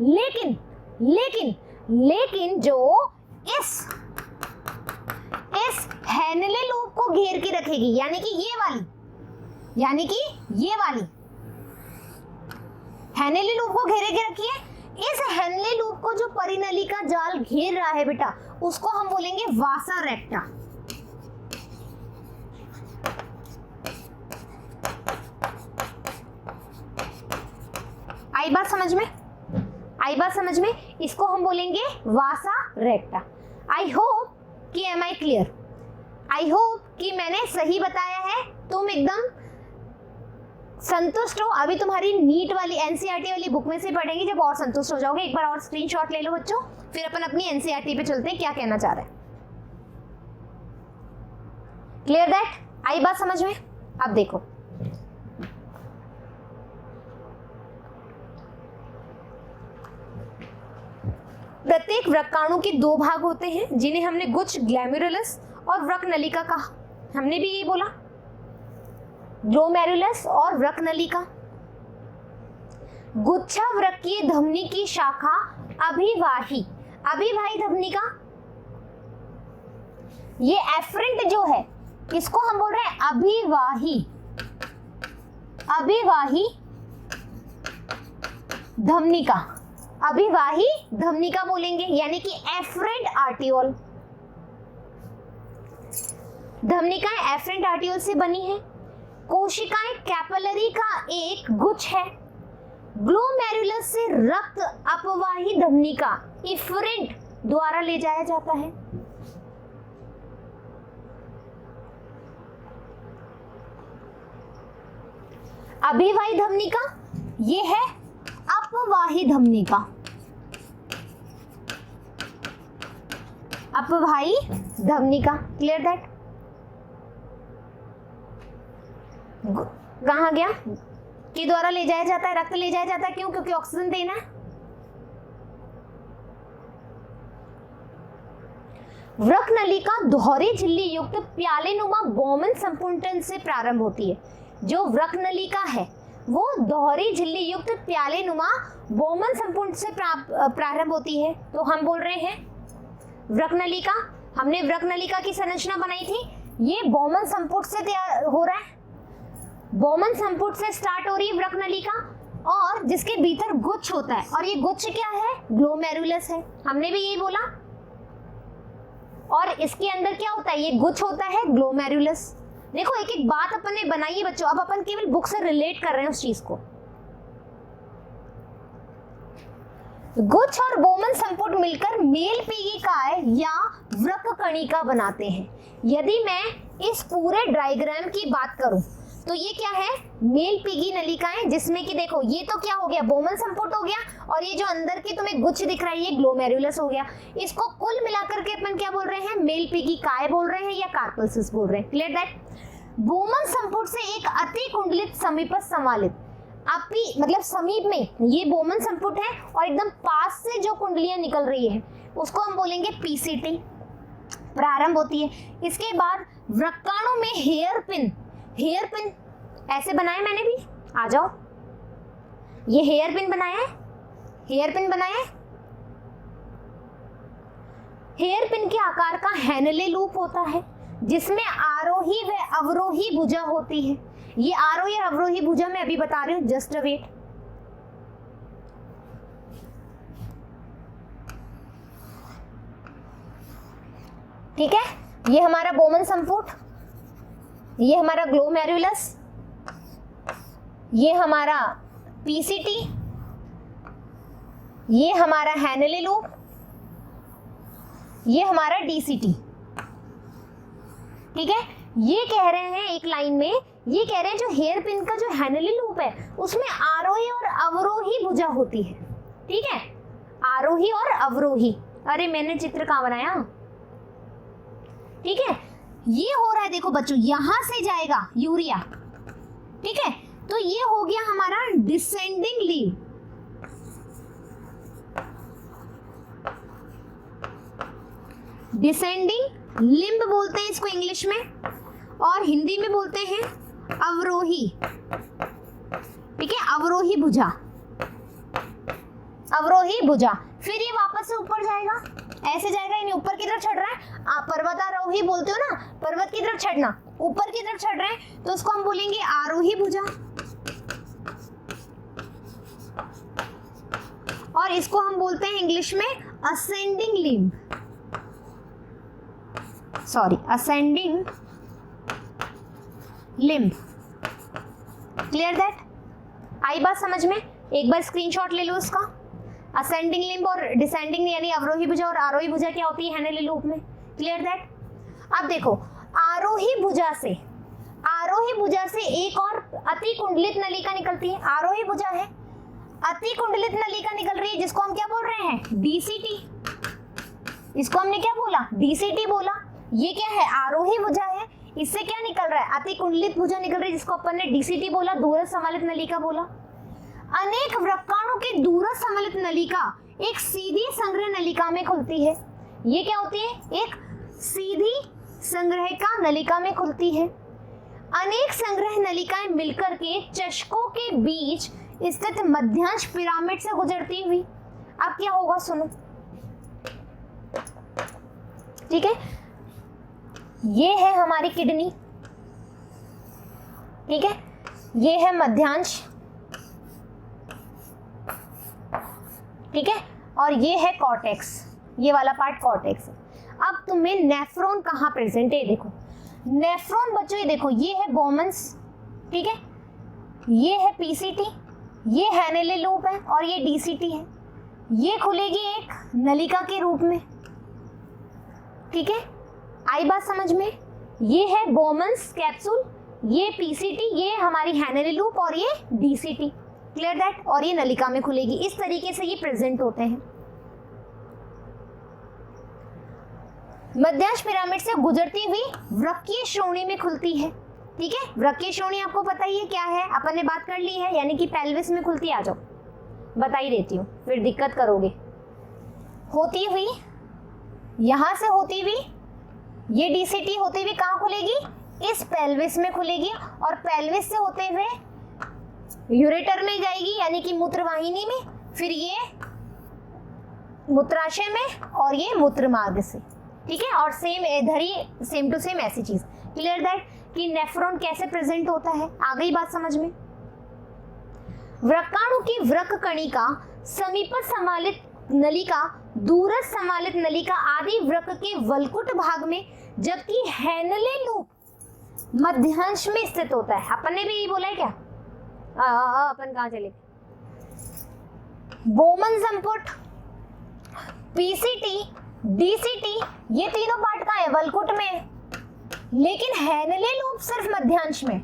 लेकिन लेकिन लेकिन जो इस हेनले लूप को घेर के रखेगी, यानी कि ये वाली हेनले लूप को घेरे के रखिए। इस हेनले लूप को जो परिनलिका जाल घेर रहा है बेटा, उसको हम बोलेंगे वासा रेक्टा। आई बात समझ में, इसको हम बोलेंगे वासा रेक्टा। आई होप कि am I clear, I hope कि मैंने सही बताया है, तुम एकदम संतुष्ट हो। अभी तुम्हारी नीट वाली एनसीईआरटी वाली बुक में से पढ़ेंगे जब और संतुष्ट हो जाओगे। एक बार और स्क्रीनशॉट ले लो बच्चों, फिर अपन अपनी एनसीईआरटी पे चलते हैं, क्या कहना चाह रहे हैं। क्लियर दैट, आई बात समझ में। अब देखो, प्रत्येक वृक्काणु के दो भाग होते हैं जिन्हें हमने गुच्छ ग्लैम्युरुलस और वृक्क नलिका कहा। हमने भी ये बोला, ग्लोमेरुलस और वृक्क नलिका। गुच्छा वृक्कीय धमनी की शाखा अभिवाही धमनी का, ये एफरेंट जो है इसको हम बोल रहे हैं अभिवाही धमनी का, अभिवाही धमनी का बोलेंगे, यानी कि एफरेंट आर्टियोल। धमनिकाएं एफरेंट आर्टियोल से बनी है। कोशिकाएं कैपिलरी का एक गुच्छ है। ग्लोमेरुलस से रक्त अपवाही धमनिका इफरेंट द्वारा ले जाया जाता है। अभिवाही धमनिका, ये है अपवाही धमनिका, अपवाही धमनिका। Clear that. कहां गया, के द्वारा ले जाया जाता है, रक्त ले जाया जाता है, क्यों, क्योंकि ऑक्सीजन देना है। वृक्क नलिका दोहरी झिल्ली युक्त प्यालेनुमा बोमन संपुटन से प्रारंभ होती है। जो वृक्क नलिका है वो दोहरी झिल्ली युक्त प्यालेनुमा बोमन संपुट से प्रारंभ होती है। तो हम बोल रहे हैं वृक्क नलिका, हमने वृक्क नलिका की संरचना बनाई थी, ये बोमन संपुट से तैयार हो रहा है, बोमन संपुट से स्टार्ट हो रही है वृक्क नलिका, और जिसके भीतर गुच्छ होता है, और ये गुच्छ क्या है, ग्लोमेरुलस है। हमने भी यही बोला। और इसके अंदर क्या होता है, ये गुच्छ होता है ग्लोमेरुलस। देखो एक एक बात अपन ने बनाई है बच्चों, अब अपन केवल बुक से रिलेट कर रहे हैं उस चीज को। गुच्छ और बोमन संपुट मिलकर मेल पीगिकाय या वृक्क कणिका बनाते हैं। यदि मैं इस पूरे डायग्राम की बात करूं तो ये क्या है, मेल पीगी नलिकाएं, जिसमें कि देखो ये तो क्या हो गया, बोमन संपुट हो गया, और ये जो अंदर की तुम्हें गुच्छ दिख रहा है ये ग्लोमेरुलस हो गया। इसको कुल मिलाकर के अपन क्या बोल रहे हैं, मेल पीगी काय बोल रहे हैं या कार्पल्सिस बोल रहे हैं। Clear that. बोमन संपुट से एक अति कुंडलित समीपस्थ संवालित, मतलब समीप में ये बोमन संपुट है और एकदम पास से जो कुंडलियां निकल रही है उसको हम बोलेंगे पीसीटी, प्रारंभ होती है। इसके बाद वृक्काणु में हेयर पिन ऐसे बनाए मैंने भी, आ जाओ, ये हेयर पिन बनाया है। हेयर पिन के आकार का हेनले लूप होता है जिसमें आरोही व अवरोही भुजा होती है। ये आरोही और अवरोही भुजा मैं अभी बता रही हूं, जस्ट वेट। ठीक है, ये हमारा बोमन संपुट, ये हमारा ग्लोमेरुलस, ये हमारा पीसीटी, ये हमारा हैनले लूप, ये हमारा डीसीटी। ठीक है, ये कह रहे हैं एक लाइन में, ये कह रहे हैं जो हेयर पिन का जो हैनले लूप है उसमें आरोही और अवरोही भुजा होती है। ठीक है, आरोही और अवरोही। अरे मैंने चित्र कहाँ बनाया? ठीक है, ये हो रहा है, देखो बच्चों, यहां से जाएगा यूरिया। ठीक है, तो ये हो गया हमारा डिसेंडिंग लीव। डिसेंडिंग लिम्ब बोलते हैं इसको इंग्लिश में, और हिंदी में बोलते हैं अवरोही। ठीक है, अवरोही भुजा, अवरोही भुजा। फिर ये वापस से ऊपर जाएगा, ऐसे जाएगा, यानी ऊपर की तरफ चढ़ रहा है। आप पर्वतारोही बोलते हो ना, पर्वत की तरफ चढ़ना, ऊपर की तरफ चढ़ रहे हैं, तो उसको हम बोलेंगे आरोही भुजा। और इसको हम बोलते हैं इंग्लिश में ascending limb, sorry ascending limb. Clear that? आई बात समझ में? एक बार स्क्रीनशॉट ले लो उसका। असेंडिंग लिम्ब और डिसेंडिंग यानी अवरोही भुजा और आरोही भुजा क्या होती है हैनले लूप में। Clear that? अब देखो, आरोही भुजा से एक और अति कुंडलित नलिका निकलती है। आरोही भुजा है, अति कुंडलित नलिका निकल रही है, जिसको हम क्या बोल रहे हैं? डीसीटी। इसको हमने क्या बोला? डीसीटी बोला। ये क्या है? आरोही भुजा है, इससे क्या निकल रहा है? अति कुंडलित भुजा निकल रही है, जिसको अपन ने डीसीटी बोला, दूरस्थ सम्मिलित नलिका बोला। अनेक वृक्काणु की दूरस्थ सम्मिलित नलिका एक सीधी संग्रह नलिका में खुलती है। ये क्या होती है? एक सीधी संग्रहिका नलिका में खुलती है। अनेक संग्रह नलिकाएं मिलकर के चषकों के बीच स्थित मध्यांश पिरामिड से गुजरती हुई। अब क्या होगा सुनो। ठीक है, ये है हमारी किडनी। ठीक है, ये है मध्यांश। ठीक है, और ये है कॉर्टेक्स, ये वाला पार्ट कॉर्टेक्स। अब तुम्हें नेफ्रॉन कहाँ प्रेजेंट है? देखो नेफ्रॉन बच्चों, ये देखो, ये है बोमन्स। ठीक है, ये है पीसीटी, ये हैनले लूप है, और ये डीसीटी है। ये खुलेगी एक नलिका के रूप में। ठीक है, आई बात समझ में? ये है बोमन्स कैप्सूल, ये पीसीटी, ये हमारी हैनले लूप, और ये डीसीटी। Clear that? और ये नलिका में खुलेगी। इस तरीके से ये प्रेजेंट होते हैं। मध्यांश पिरामिड से गुजरती हुई वृक्कीय श्रोणी में खुलती है। ठीक है, वृक्कीय श्रोणी आपको पता ही है क्या है, अपन ने बात कर ली है, यानी कि पेल्विस में खुलती है। आ जाओ बता ही देती हूँ, फिर दिक्कत करोगे। होती हुई, यहां से होती हुई, ये डीसीटी होती हुई कहाँ खुलेगी? इस पेल्विस में खुलेगी, और पेल्विस से होते हुए यूरेटर में जाएगी, यानी कि मूत्रवाहिनी में, फिर ये मूत्राशय में, और ये मूत्र मार्ग से। ठीक है, और सेम इधर ही सेम टू सेम ऐसी चीज। क्लियर दैट कि नेफ्रॉन कैसे प्रेजेंट होता है? आ गई बात समझ में? वृक्काणु की वृक्क कणिका, समीपस्थ सम्मिलित नलिका, दूरस्थ सम्मिलित नलिका आदि वृक्क के वल्कुट भाग में, जबकि हैनले लूप मध्यांश में स्थित होता है। अपन ने भी यही बोला है क्या? अपन कहाँ चले? बोमन संपुट, पीसीटी, डीसीटी, ये तीनों पार्ट कहाँ है? वल्कुट में। लेकिन हैनले लूप सिर्फ मध्यांश में।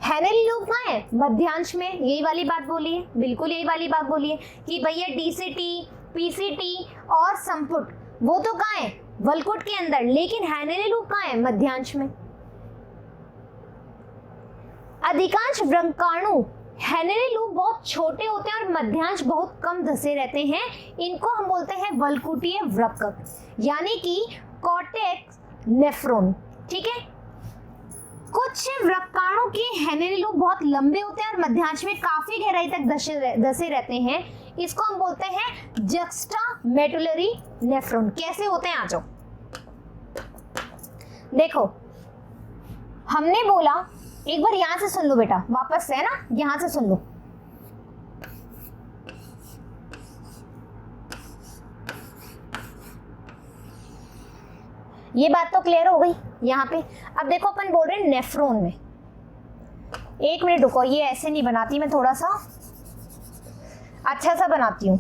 हैनले लूप कहाँ है? मध्यांश में। यही वाली बात बोली है, बिल्कुल यही वाली बात बोली है कि भैया डीसीटी, पीसीटी और संपुट वो तो कहाँ है? वल्कुट के अंदर। लेकिन हैनले लूप कहाँ है? मध्यांश में। अधिकांश वृक्काणु हैनले लूप बहुत छोटे होते हैं और मध्यांश बहुत कम धसे रहते हैं। इनको हम बोलते हैं वल्कुटीय वृक्क, यानी कि कॉर्टेक्स नेफ्रॉन। ठीक है, कुछ वृक्काणु के हैनले लूप बहुत लंबे होते हैं और मध्यांश में काफी गहराई तक धसे रहते हैं। इसको हम बोलते हैं जक्स्टामेडुलरी नेफ्रॉन। कैसे होते हैं? आ जाओ देखो, हमने बोला, एक बार यहां से सुन लो बेटा, वापस से, है ना, यहां से सुन लो। ये बात तो क्लियर हो गई यहाँ पे। अब देखो अपन बोल रहे हैं नेफ्रॉन में, एक मिनट रुको, ये ऐसे नहीं बनाती, मैं थोड़ा सा अच्छा सा बनाती हूँ,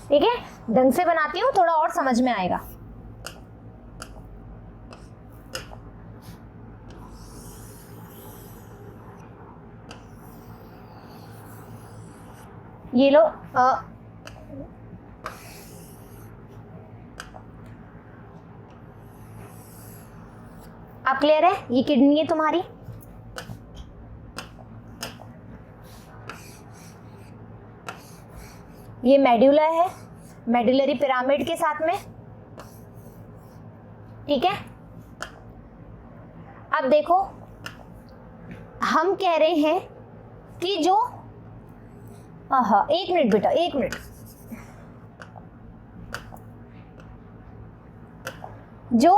ठीक है, ढंग से बनाती हूँ, थोड़ा और समझ में आएगा। ये लो, आप क्लियर है? ये किडनी है तुम्हारी, ये मेड्यूला है, मेडुलरी पिरामिड के साथ में, ठीक है। अब देखो हम कह रहे हैं कि जो एक मिनट बेटा, एक मिनट, जो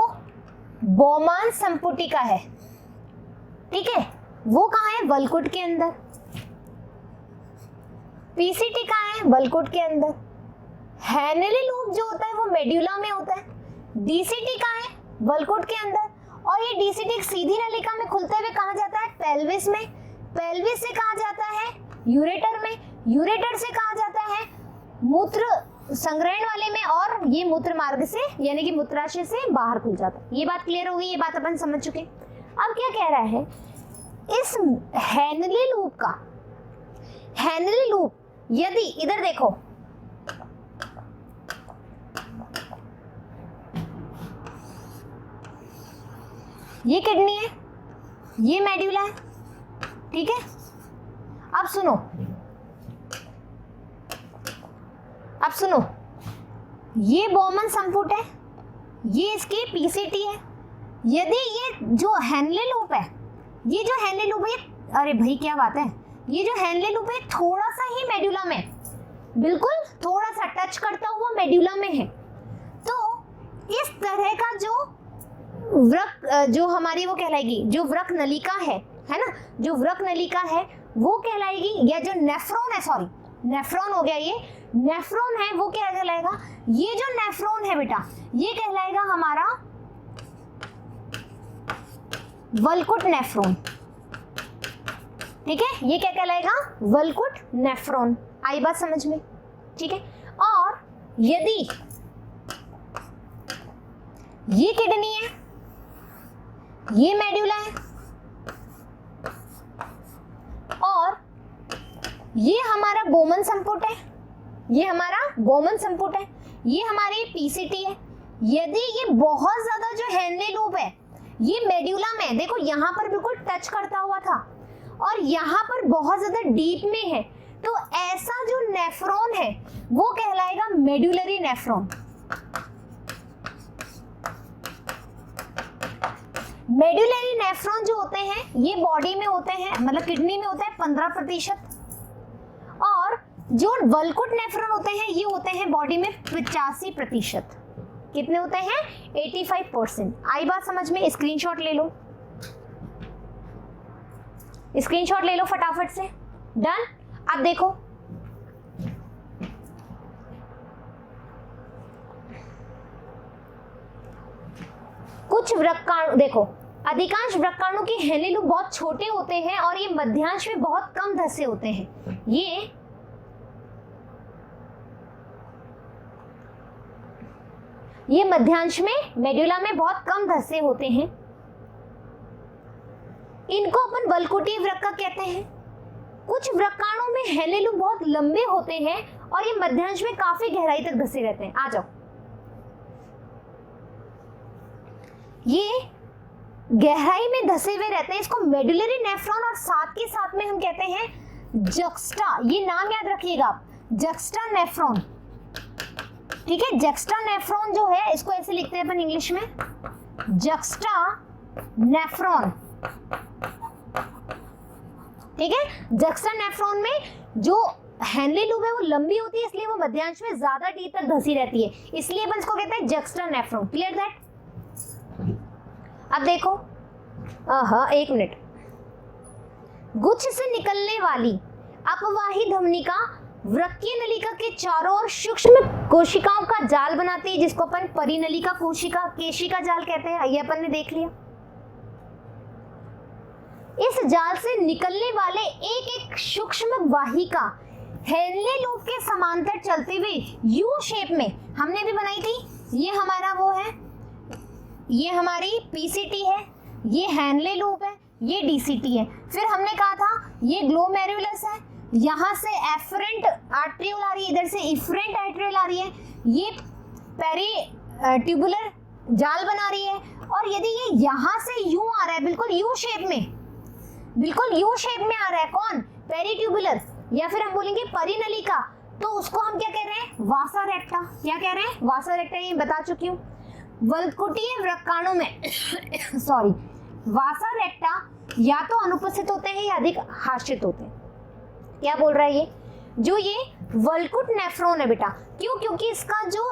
बोमान संपुटिका है, ठीक है, वो कहाँ है? वल्कुट के अंदर। पीसीटी कहाँ है? वल्कुट के अंदर। हैनली लूप जो होता है वो मेड्यूला में होता है। डीसीटी कहाँ है? वल्कुट के अंदर। और ये डीसीटी एक सीधी नलिका में खुलते हुए कहाँ जाता है? पेल्विस में। पेल्विस से कहाँ जाता है? यूरेटर में। यूरेटर से कहाँ जाता है? मूत्र संग्रहण वाले में, और ये मूत्र मार्ग से यानी कि मूत्राशय से बाहर खुल जाता है। ये बात क्लियर हो गई, ये बात अपन समझ चुके। अब क्या कह रहा है, इस हैनली लूप का, हैनली लूप यदि इधर देखो, ये किडनी है, ये मेड्यूला है, ठीक है। अब सुनो, अब सुनो, ये बोमन संपुट है, ये इसकी पीसीटी है। यदि ये जो हैनले लूप है, ये जो हैनले लूप है, अरे भाई क्या बात है, ये जो हैनले लूप है थोड़ा सा ही मेड्यूला में, बिल्कुल थोड़ा सा टच करता हुआ मेड्यूला में है। तो इस तरह का जो वृक, जो हमारी वो कहलाएगी, जो वृक नलिका है ना, जो वृक नलिका है वो कहलाएगी, या जो नेफ्रॉन है, सॉरी नेफ्रॉन हो गया, ये नेफ्रॉन है, वो क्या कहलाएगा? ये जो नेफ्रॉन है बेटा, ये कहलाएगा हमारा वल्कुट नेफ्रॉन, ठीक है। ये क्या कहलाएगा? वल्कुट नेफ्रॉन। आई बात समझ में? ठीक है। और यदि ये किडनी है, ये मेड्यूला है, और ये हमारा बोमन संपुट है, ये हमारा बोमन संपुट है, ये हमारी पीसीटी है। यदि ये बहुत ज्यादा जो हैनले लूप है, ये मेड्यूला में, देखो यहाँ पर बिल्कुल टच करता हुआ था और यहाँ पर बहुत ज्यादा डीप में है, तो ऐसा जो नेफ्रॉन है वो कहलाएगा मेडुलरी नेफ्रॉन। मेडुलरी नेफ्रॉन जो होते हैं ये बॉडी में होते हैं, मतलब किडनी में होता है 15%, और जो वल्कुट नेफ्रॉन होते हैं ये होते हैं बॉडी में 85%। कितने होते हैं? 85%। आई बात समझ में? स्क्रीनशॉट ले लो, स्क्रीनशॉट ले लो फटाफट से। डन। अब देखो, कुछ वृक्काणु, देखो अधिकांश वृक्काणु के हैनले लूप बहुत छोटे होते हैं और ये मध्यांश में बहुत कम धसे होते हैं। ये मध्यांश में, मेडुला में बहुत कम धसे होते हैं। इनको अपन वल्कुटीय वृक्क कहते हैं। कुछ वृक्काणु में हैनले लूप बहुत लंबे होते हैं और ये मध्यांश में काफी गहराई तक धसे रहते हैं। आ जाओ, ये गहराई में धसे हुए रहते हैं, इसको मेडुलरी नेफ्रॉन, और साथ के साथ में हम कहते हैं जक्स्टा, ये नाम याद रखिएगा आप, जक्स्टा नेफ्रॉन, ठीक है। जक्स्टा नेफ्रॉन जो है इसको ऐसे लिखते हैं अपन इंग्लिश में, जक्स्टा नेफ्रॉन, ठीक है। जक्स्टा नेफ्रॉन में जो हैनले लूप है वो लंबी होती है, इसलिए वो मध्यांश में ज्यादा डीप तक धसी रहती है, इसलिए अपन इसको कहते हैं जक्स्टा नेफ्रॉन। Clear that? अब देखो, एक मिनट, गुच्छ से निकलने वाली अपवाही धमनी का वृक्कीय नलिका के चारों ओर सूक्ष्म कोशिकाओं का जाल बनाती है, जिसको अपन परिनलिका कोशिका केशिका जाल कहते हैं। ये अपन ने देख लिया। इस जाल से निकलने वाले एक एक सूक्ष्म वाहिका हेनले लूप के समांतर चलते हुए यू शेप में हमने भी बनाई थी। ये हमारा वो है, ये हमारी पीसीटी है, ये हेनले लूप है, ये डीसीटी है। फिर हमने कहा था ये ग्लोमेरुलस है, यहाँ से एफरेंट आर्ट्रियोल आ रही है, इधर से इफरेंट आर्ट्रियोल आ रही है, ये पेरी ट्यूबुलर जाल बना रही है। और यदि ये यहाँ से यू आ रहा है, बिल्कुल यू शेप में, बिल्कुल यू शेप में आ रहा है, कौन? पेरी ट्यूबुलर, या फिर हम बोलेंगे परिनलिका, तो उसको हम क्या कह रहे हैं? वासा रेक्टा। क्या कह रहे हैं? वासा रेक्टा, ये बता चुकी हूँ। वल्कुटीय वृक्काणु में सॉरी, वासा रेक्टा या तो अनुपस्थित होते हैं या अधिक हार्षित होते हैं। क्या बोल रहा है ये? जो ये वल्कुट नेफ्रॉन है बेटा, क्यों? क्योंकि इसका जो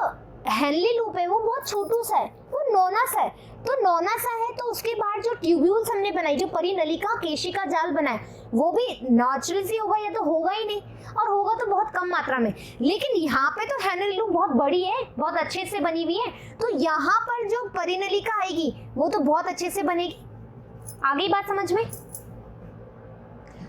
हेनली लूप है वो बहुत छोटू सा है, वो नोना सा है। तो नोना सा है तो उसके बाद जो ट्यूब्यूल्स हमने बनाई, जो परिनलिका केशिका जाल बनाए, वो भी नेचुरल सी होगा या तो होगा ही नहीं, और होगा तो बहुत कम मात्रा में। लेकिन यहाँ पे तो हेनली लूप बहुत बड़ी है, बहुत अच्छे से बनी हुई है, तो यहाँ पर जो परिनलिका आएगी वो तो बहुत अच्छे से बनेगी। आगे बात समझ में?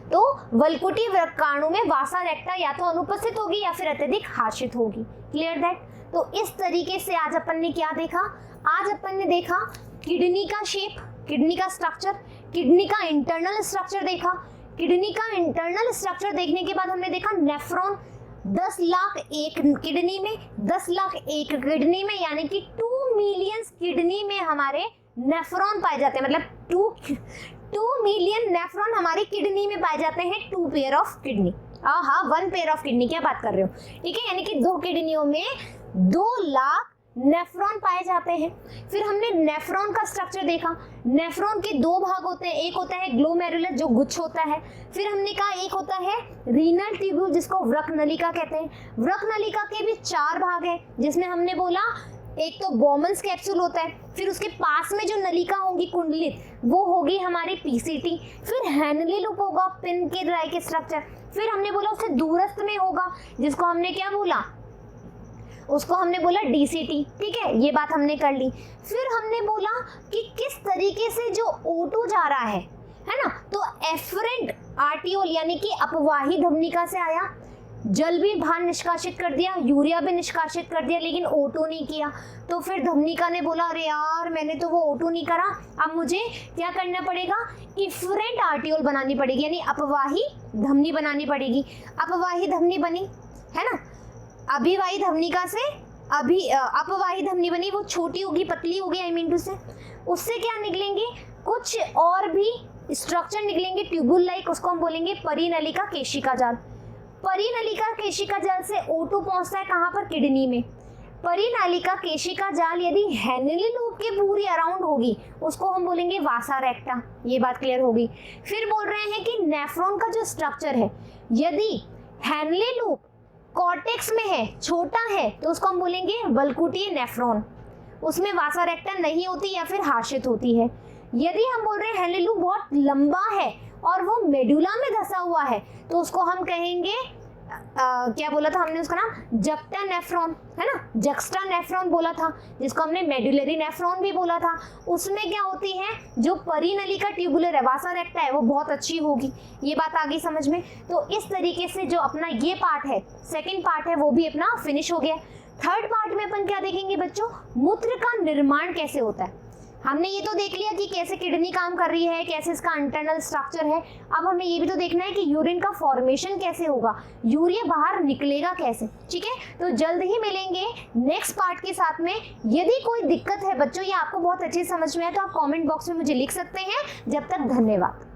तो वल्कुटीय वृक्काणु में वासा रेक्टा या तो अनुपस्थित होगी या फिर अत्यधिक हार्षित होगी। Clear that? तो इस तरीके से आज अपन ने क्या देखा? आज अपन ने देखा किडनी का शेप, किडनी का स्ट्रक्चर, किडनी का इंटरनल स्ट्रक्चर देखा। किडनी का इंटरनल स्ट्रक्चर देखने के बाद हमने देखा नेफ्रॉन 10 लाख एक किडनी में, 10 लाख एक किडनी में, यानी कि 2 मिलियन किडनी में हमारे नेफ्रॉन पाए जाते हैं। मतलब 2 मिलियन नेफ्रॉन हमारी किडनी में पाए जाते हैं। 2 पेयर ऑफ किडनी, हाँ 1 पेयर ऑफ किडनी, क्या बात कर रहे हो? ठीक है, यानी कि 2 किडनियों में 2 लाख नेफ्रॉन पाए जाते हैं। फिर हमने नेफ्रॉन का स्ट्रक्चर देखा। नेफ्रॉन के 2 भाग होते हैं, एक होता है ग्लोमेरुलस जो गुच्छ होता है, फिर हमने कहा एक होता है रीनल ट्यूब्यूल जिसको वृक्क नलिका कहते हैं। वृक्क नलिका के भी 4 भाग हैं, जिसमें हमने बोला एक तो बोमन्स कैप्सूल होता है, फिर उसके पास में जो नलिका होगी कुंडलित वो होगी हमारी पीसीटी, फिर हेनली लूप होगा पिन के ड्राई के स्ट्रक्चर, फिर हमने बोला उससे दूरस्थ में होगा जिसको हमने क्या बोला? उसको हमने बोला डीसीटी। ठीक है, ये बात हमने कर ली। फिर हमने बोला कि किस तरीके से जो O2 जा रहा है ना, तो एफरेंट आर्टियोल यानी कि अपवाही धमनिका से आया, जल भी बाहर निष्कासित कर दिया, यूरिया भी निष्कासित कर दिया, लेकिन O2 नहीं किया। तो फिर धमनिका ने बोला अरे यार मैंने तो वो O2 नहीं करा, अब मुझे क्या करना पड़ेगा? इफरेंट आर्टियोल बनानी पड़ेगी, यानी अपवाही धमनी बनानी पड़ेगी। अपवाही धमनी बनी है ना, अभिवाही धमनिका से अपवाही धमनी बनी, वो छोटी होगी, पतली होगी, आई मीन टू से, उससे क्या निकलेंगे? कुछ और भी स्ट्रक्चर निकलेंगे ट्यूबुल लाइक, उसको हम बोलेंगे परिनलिका केशिका जाल। परिनलिका केशिका जाल से O2 पहुंचता है कहाँ पर? किडनी में। परिनलिका केशिका जाल यदि हेनली लूप के पूरी अराउंड होगी उसको हम बोलेंगे वासा रेक्टा। ये बात क्लियर होगी। फिर बोल रहे हैं कि नेफ्रॉन का जो स्ट्रक्चर है, यदि हेनली लूप कॉर्टेक्स में है, छोटा है, तो उसको हम बोलेंगे वल्कुटीय नेफ्रॉन, उसमें वासा रेक्टा नहीं होती या फिर हार्षित होती है। यदि हम बोल रहे हैं हेनली लूप बहुत लंबा है और वो मेडुला में धसा हुआ है, तो उसको हम कहेंगे क्या बोला था हमने उसका नाम? जक्टा नेफ्रॉन, है ना, जक्स्टा नेफ्रॉन बोला था, जिसको हमने मेडुलरी नेफ्रॉन भी बोला था। उसमें क्या होती है? जो परिनलिका ट्यूबुलर है, वासा रेक्टा है, वो बहुत अच्छी होगी। ये बात आ गई समझ में? तो इस तरीके से जो अपना ये पार्ट है, सेकंड पार्ट है, वो भी अपना फिनिश हो गया। थर्ड पार्ट में अपन क्या देखेंगे बच्चों? मूत्र का निर्माण कैसे होता है। हमने ये तो देख लिया कि कैसे किडनी काम कर रही है, कैसे इसका इंटरनल स्ट्रक्चर है। अब हमें ये भी तो देखना है कि यूरिन का फॉर्मेशन कैसे होगा, यूरिया बाहर निकलेगा कैसे। ठीक है, तो जल्द ही मिलेंगे नेक्स्ट पार्ट के साथ में। यदि कोई दिक्कत है बच्चों, ये आपको बहुत अच्छे समझ में आए तो आप कमेंट बॉक्स में मुझे लिख सकते हैं। जब तक धन्यवाद।